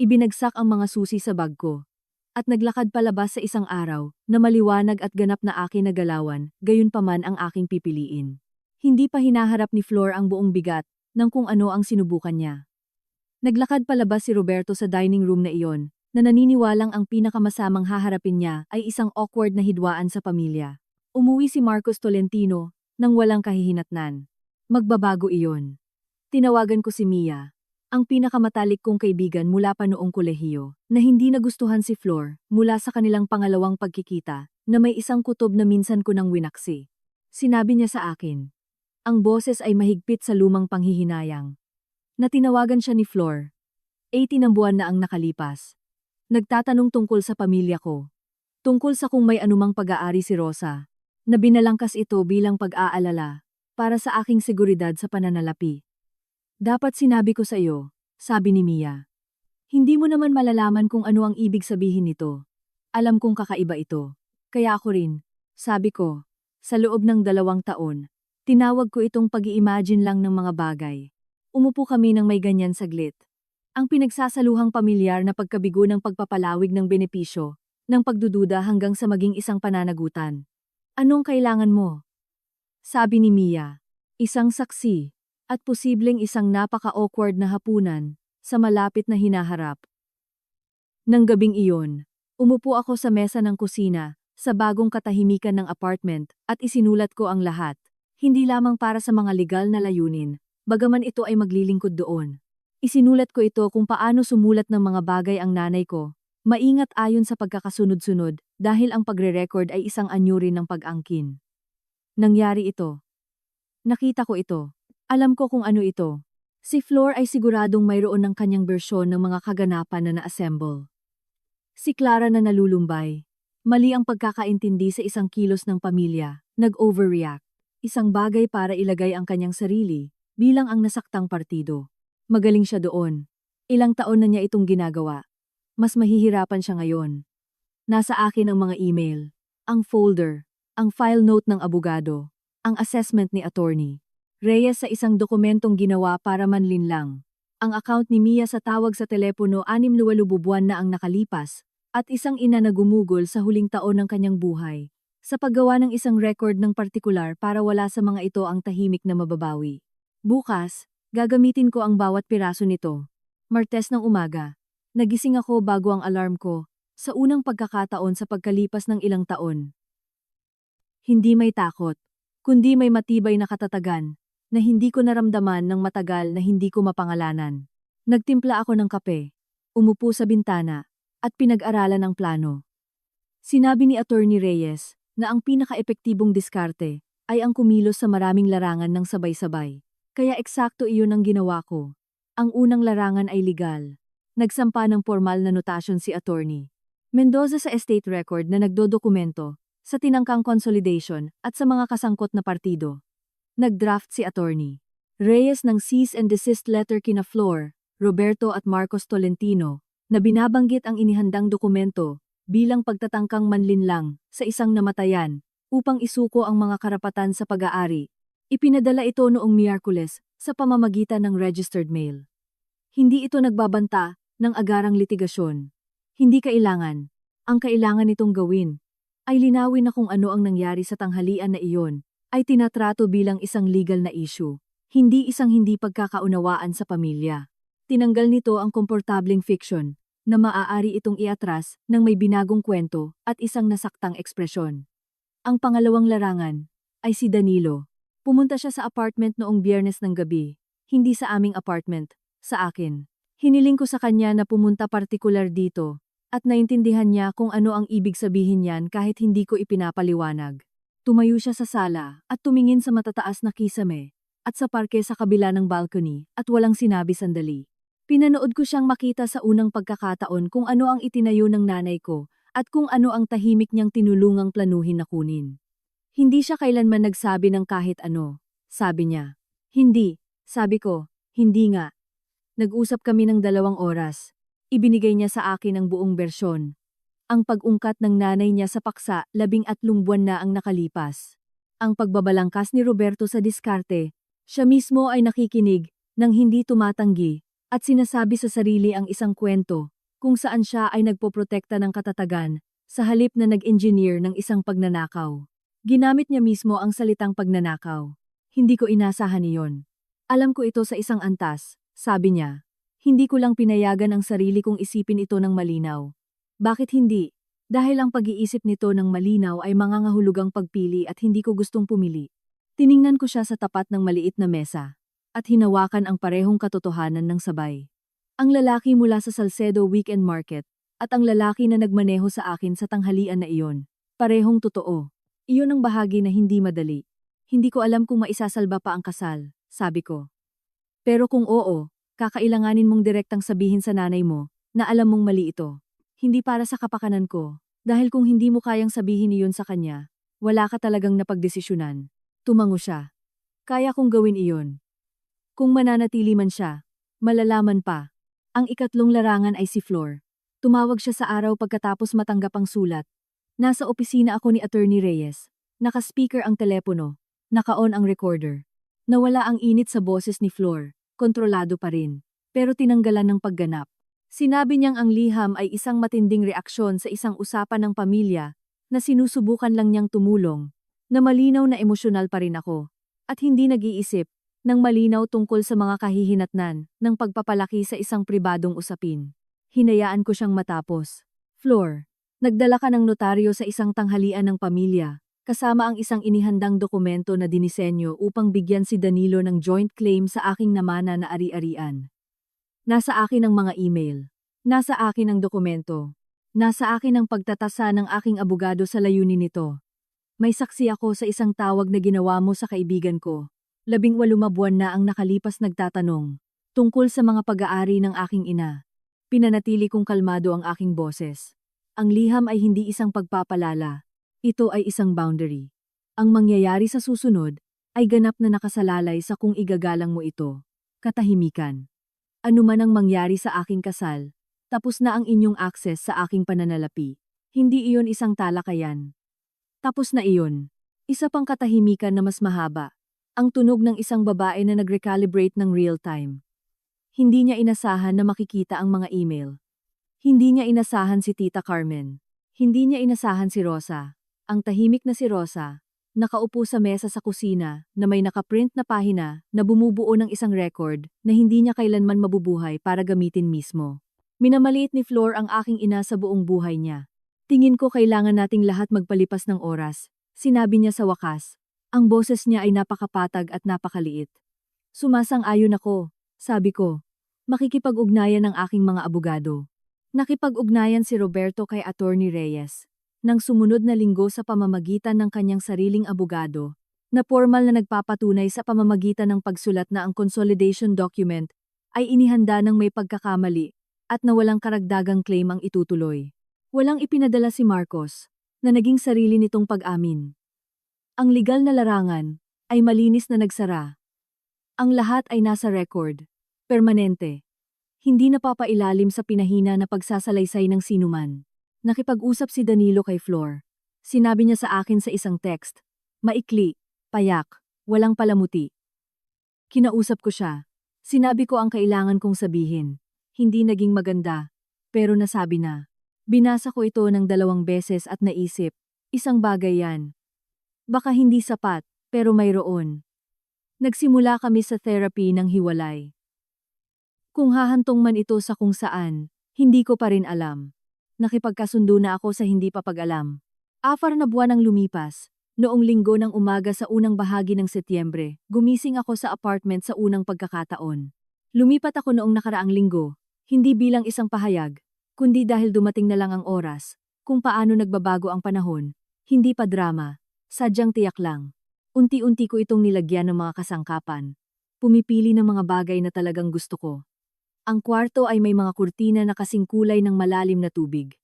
A: Ibinagsak ang mga susi sa bag ko. At naglakad palabas sa isang araw na maliwanag at ganap na akin na galawan, gayunpaman ang aking pipiliin. Hindi pa hinaharap ni Flor ang buong bigat ng kung ano ang sinubukan niya. Naglakad palabas si Roberto sa dining room na iyon, na naniniwalang ang pinakamasamang haharapin niya ay isang awkward na hidwaan sa pamilya. Umuwi si Marcos Tolentino, nang walang kahihinatnan. Magbabago iyon. Tinawagan ko si Mia, ang pinakamatalik kong kaibigan mula pa noong kolehiyo, na hindi nagustuhan si Flor mula sa kanilang pangalawang pagkikita, na may isang kutob na minsan ko nang winaksi. Sinabi niya sa akin. Ang boses ay mahigpit sa lumang panghihinayang. Na tinawagan siya ni Flor. 18 ang buwan na ang nakalipas. Nagtatanong tungkol sa pamilya ko. Tungkol sa kung may anumang pag-aari si Rosa. Na binalangkas ito bilang pag-aalala, para sa aking seguridad sa pananalapi. Dapat sinabi ko sa iyo, sabi ni Mia. Hindi mo naman malalaman kung ano ang ibig sabihin nito. Alam kong kakaiba ito. Kaya ako rin, sabi ko, sa loob ng 2 taon, tinawag ko itong pag-i-imagine lang ng mga bagay. Umupo kami ng may ganyan saglit. Ang pinagsasaluhang pamilyar na pagkabigo ng pagpapalawig ng benepisyo, ng pagdududa hanggang sa maging isang pananagutan. Anong kailangan mo? Sabi ni Mia. Isang saksi, at posibleng isang napaka-awkward na hapunan, sa malapit na hinaharap. Nang gabing iyon, umupo ako sa mesa ng kusina, sa bagong katahimikan ng apartment, at isinulat ko ang lahat. Hindi lamang para sa mga legal na layunin, bagaman ito ay maglilingkod doon. Isinulat ko ito kung paano sumulat ng mga bagay ang nanay ko. Maingat ayon sa pagkakasunod-sunod, dahil ang pagre-record ay isang anyo rin ng pag-angkin. Nangyari ito. Nakita ko ito. Alam ko kung ano ito. Si Flor ay siguradong mayroon ng kanyang bersyon ng mga kaganapan na na-assemble. Si Clara na nalulumbay. Mali ang pagkakaintindi sa isang kilos ng pamilya, nag-overreact. Isang bagay para ilagay ang kanyang sarili, bilang ang nasaktang partido. Magaling siya doon. Ilang taon na niya itong ginagawa. Mas mahihirapan siya ngayon. Nasa akin ang mga email, ang folder, ang file note ng abogado, ang assessment ni attorney. Reyes sa isang dokumentong ginawa para manlinlang. Ang account ni Mia sa tawag sa telepono 6 buwan na ang nakalipas, at isang ina na gumugol sa huling taon ng kanyang buhay, sa paggawa ng isang record ng partikular para wala sa mga ito ang tahimik na mababawi. Bukas, gagamitin ko ang bawat piraso nito. Martes ng umaga. Nagising ako bago ang alarm ko, sa unang pagkakataon sa pagkalipas ng ilang taon. Hindi may takot, kundi may matibay na katatagan, na hindi ko naramdaman ng matagal na hindi ko mapangalanan. Nagtimpla ako ng kape, umupo sa bintana, at pinag-aralan ang plano. Sinabi ni Attorney Reyes na ang pinaka-epektibong diskarte ay ang kumilos sa maraming larangan ng sabay-sabay. Kaya eksakto iyon ang ginawa ko. Ang unang larangan ay legal. Nagsampa ng formal na notasyon si Attorney Mendoza sa estate record na nagdodokumento sa tinangkang consolidation at sa mga kasangkot na partido. Nagdraft si Attorney Reyes ng cease and desist letter kina Flor, Roberto at Marcos Tolentino na binabanggit ang inihandang dokumento bilang pagtatangkang manlinlang sa isang namatayan upang isuko ang mga karapatan sa pag-aari. Ipinadala ito noong Miyerkules sa pamamagitan ng registered mail. Hindi ito nagbabanta ng agarang litigasyon. Hindi kailangan. Ang kailangan nitong gawin ay linawin na kung ano ang nangyari sa tanghalian na iyon ay tinatrato bilang isang legal na issue, hindi isang hindi pagkakaunawaan sa pamilya. Tinanggal nito ang komportableng fiction na maaari itong iatras ng may binagong kwento at isang nasaktang ekspresyon. Ang pangalawang larangan ay si Danilo. Pumunta siya sa apartment noong Biyernes ng gabi, hindi sa aming apartment, sa akin. Hiniling ko sa kanya na pumunta partikular dito, at naintindihan niya kung ano ang ibig sabihin niyan kahit hindi ko ipinapaliwanag. Tumayo siya sa sala at tumingin sa matataas na kisame, at sa parke sa kabila ng balcony, at walang sinabi sandali. Pinanood ko siyang makita sa unang pagkakataon kung ano ang itinayo ng nanay ko, at kung ano ang tahimik niyang tinulungang planuhin na kunin. Hindi siya kailanman nagsabi ng kahit ano, sabi niya. Hindi, sabi ko, hindi nga. Nag-usap kami ng 2 oras. Ibinigay niya sa akin ang buong bersyon. Ang pag-ungkat ng nanay niya sa paksa 13 buwan na ang nakalipas. Ang pagbabalangkas ni Roberto sa diskarte, siya mismo ay nakikinig, nang hindi tumatanggi, at sinasabi sa sarili ang isang kwento, kung saan siya ay nagpoprotekta ng katatagan, sa halip na nag-engineer ng isang pagnanakaw. Ginamit niya mismo ang salitang pagnanakaw. Hindi ko inasahan iyon. Alam ko ito sa isang antas. Sabi niya, hindi ko lang pinayagan ang sarili kong isipin ito ng malinaw. Bakit hindi? Dahil ang pag-iisip nito ng malinaw ay mangangahulugang pagpili at hindi ko gustong pumili. Tiningnan ko siya sa tapat ng maliit na mesa, at hinawakan ang parehong katotohanan ng sabay. Ang lalaki mula sa Salcedo Weekend Market, at ang lalaki na nagmaneho sa akin sa tanghalian na iyon, parehong totoo. Iyon ang bahagi na hindi madali. Hindi ko alam kung maisasalba pa ang kasal, sabi ko. Pero kung oo, kakailanganin mong direktang sabihin sa nanay mo na alam mong mali ito. Hindi para sa kapakanan ko, dahil kung hindi mo kayang sabihin iyon sa kanya, wala ka talagang napagdesisyonan. Tumango siya. Kaya kong gawin iyon. Kung mananatili man siya, malalaman pa. Ang ikatlong larangan ay si Flor. Tumawag siya sa araw pagkatapos matanggap ang sulat. Nasa opisina ako ni Attorney Reyes. Naka-speaker ang telepono. Naka-on ang recorder. Nawala ang init sa boses ni Flor. Kontrolado pa rin, pero tinanggalan ng pagganap. Sinabi niyang ang liham ay isang matinding reaksyon sa isang usapan ng pamilya na sinusubukan lang niyang tumulong, na malinaw na emosyonal pa rin ako, at hindi nag-iisip ng malinaw tungkol sa mga kahihinatnan ng pagpapalaki sa isang pribadong usapin. Hinayaan ko siyang matapos. Floor, nagdala ka ng notaryo sa isang tanghalian ng pamilya, kasama ang isang inihandang dokumento na dinisenyo upang bigyan si Danilo ng joint claim sa aking namana na ari-arian. Nasa akin ang mga email. Nasa akin ang dokumento. Nasa akin ang pagtatasa ng aking abogado sa layunin nito. May saksi ako sa isang tawag na ginawa mo sa kaibigan ko. 18 buwan na ang nakalipas nagtatanong tungkol sa mga pag-aari ng aking ina. Pinanatili kong kalmado ang aking boses. Ang liham ay hindi isang pagpapalala. Ito ay isang boundary. Ang mangyayari sa susunod ay ganap na nakasalalay sa kung igagalang mo ito. Katahimikan. Ano man ang mangyari sa aking kasal, tapos na ang inyong access sa aking pananalapi. Hindi iyon isang talakayan. Tapos na iyon. Isa pang katahimikan na mas mahaba. Ang tunog ng isang babae na nag-recalibrate ng real time. Hindi niya inasahan na makikita ang mga email. Hindi niya inasahan si Tita Carmen. Hindi niya inasahan si Rosa. Ang tahimik na si Rosa, nakaupo sa mesa sa kusina na may nakaprint na pahina na bumubuo ng isang record na hindi niya kailanman mabubuhay para gamitin mismo. Minamaliit ni Flor ang aking ina sa buong buhay niya. Tingin ko kailangan nating lahat magpalipas ng oras, sinabi niya sa wakas. Ang boses niya ay napakapatag at napakaliit. Sumasang-ayon ako, sabi ko. Makikipag-ugnayan ng aking mga abogado. Nakipag-ugnayan si Roberto kay Attorney Reyes. Nang sumunod na linggo sa pamamagitan ng kanyang sariling abogado, na formal na nagpapatunay sa pamamagitan ng pagsulat na ang consolidation document ay inihanda ng may pagkakamali at na walang karagdagang claim ang itutuloy. Walang ipinadala si Marcos, na naging sarili nitong pag-amin. Ang legal na larangan ay malinis na nagsara. Ang lahat ay nasa record, permanente. Hindi napapailalim sa pinahina na pagsasalaysay ng sinuman. Nakipag-usap si Danilo kay Flor. Sinabi niya sa akin sa isang text, maikli, payak, walang palamuti. Kinausap ko siya. Sinabi ko ang kailangan kong sabihin. Hindi naging maganda, pero nasabi na. Binasa ko ito ng 2 beses at naisip, isang bagay yan. Baka hindi sapat, pero mayroon. Nagsimula kami sa therapy ng hiwalay. Kung hahantong man ito sa kung saan, hindi ko pa rin alam. Nakipagkasundo na ako sa hindi pa pag-alam. 4 na buwan ang lumipas. Noong linggo ng umaga sa unang bahagi ng Setyembre, gumising ako sa apartment sa unang pagkakataon. Lumipat ako noong nakaraang linggo, hindi bilang isang pahayag, kundi dahil dumating na lang ang oras, kung paano nagbabago ang panahon, hindi pa drama, sadyang tiyak lang. Unti-unti ko itong nilagyan ng mga kasangkapan. Pumipili ng mga bagay na talagang gusto ko. Ang kwarto ay may mga kurtina na kasing kulay ng malalim na tubig.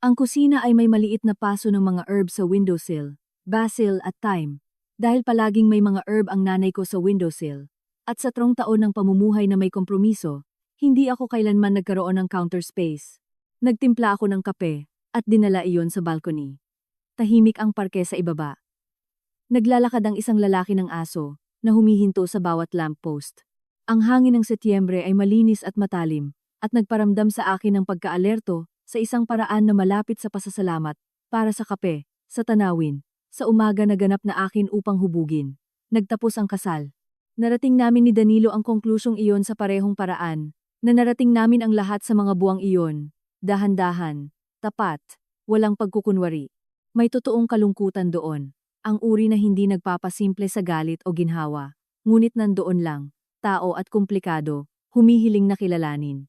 A: Ang kusina ay may maliit na paso ng mga herbs sa windowsill, basil at thyme, dahil palaging may mga herb ang nanay ko sa windowsill. At sa 3 taon ng pamumuhay na may kompromiso, hindi ako kailanman nagkaroon ng counter space. Nagtimpla ako ng kape, at dinala iyon sa balcony. Tahimik ang parke sa ibaba. Naglalakad ang isang lalaki ng aso, na humihinto sa bawat lamppost. Ang hangin ng Setyembre ay malinis at matalim, at nagparamdam sa akin ng pagka-alerto sa isang paraan na malapit sa pasasalamat, para sa kape, sa tanawin, sa umaga na ganap na akin upang hubugin. Nagtapos ang kasal. Narating namin ni Danilo ang konklusyong iyon sa parehong paraan, na narating namin ang lahat sa mga buwang iyon, dahan-dahan, tapat, walang pagkukunwari. May totoong kalungkutan doon, ang uri na hindi nagpapasimple sa galit o ginhawa, ngunit nandoon lang. Tao at komplikado, humihiling na kilalanin.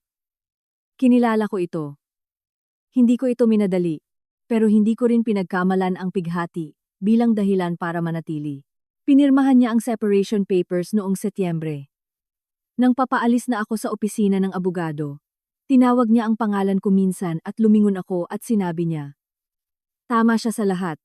A: Kinilala ko ito. Hindi ko ito minadali, pero hindi ko rin pinagkamalan ang pighati bilang dahilan para manatili. Pinirmahan niya ang separation papers noong Setyembre. Nang papaalis na ako sa opisina ng abogado, tinawag niya ang pangalan ko minsan at lumingon ako at sinabi niya, tama siya sa lahat.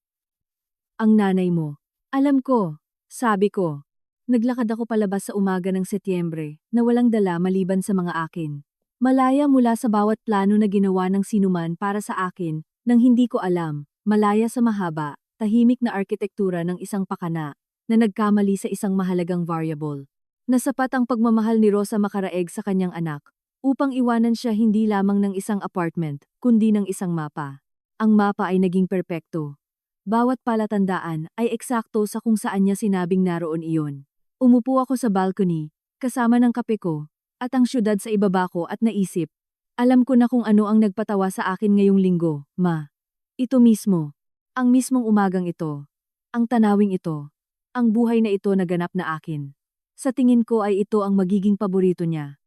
A: Ang nanay mo. Alam ko, sabi ko. Naglakad ako palabas sa umaga ng Setyembre na walang dala maliban sa mga akin. Malaya mula sa bawat plano na ginawa ng sinuman para sa akin nang hindi ko alam, malaya sa mahaba, tahimik na arkitektura ng isang pakana na nagkamali sa isang mahalagang variable. Nasapat ang pagmamahal ni Rosa makaraeg sa kanyang anak upang iwanan siya hindi lamang ng isang apartment kundi ng isang mapa. Ang mapa ay naging perpekto. Bawat palatandaan ay eksakto sa kung saan niya sinabing naroon iyon. Umupo ako sa balcony, kasama ng kape ko, at ang syudad sa ibaba ko at naisip. Alam ko na kung ano ang nagpatawa sa akin ngayong linggo, ma. Ito mismo. Ang mismong umagang ito. Ang tanawing ito. Ang buhay na ito na ganap na akin. Sa tingin ko ay ito ang magiging paborito niya.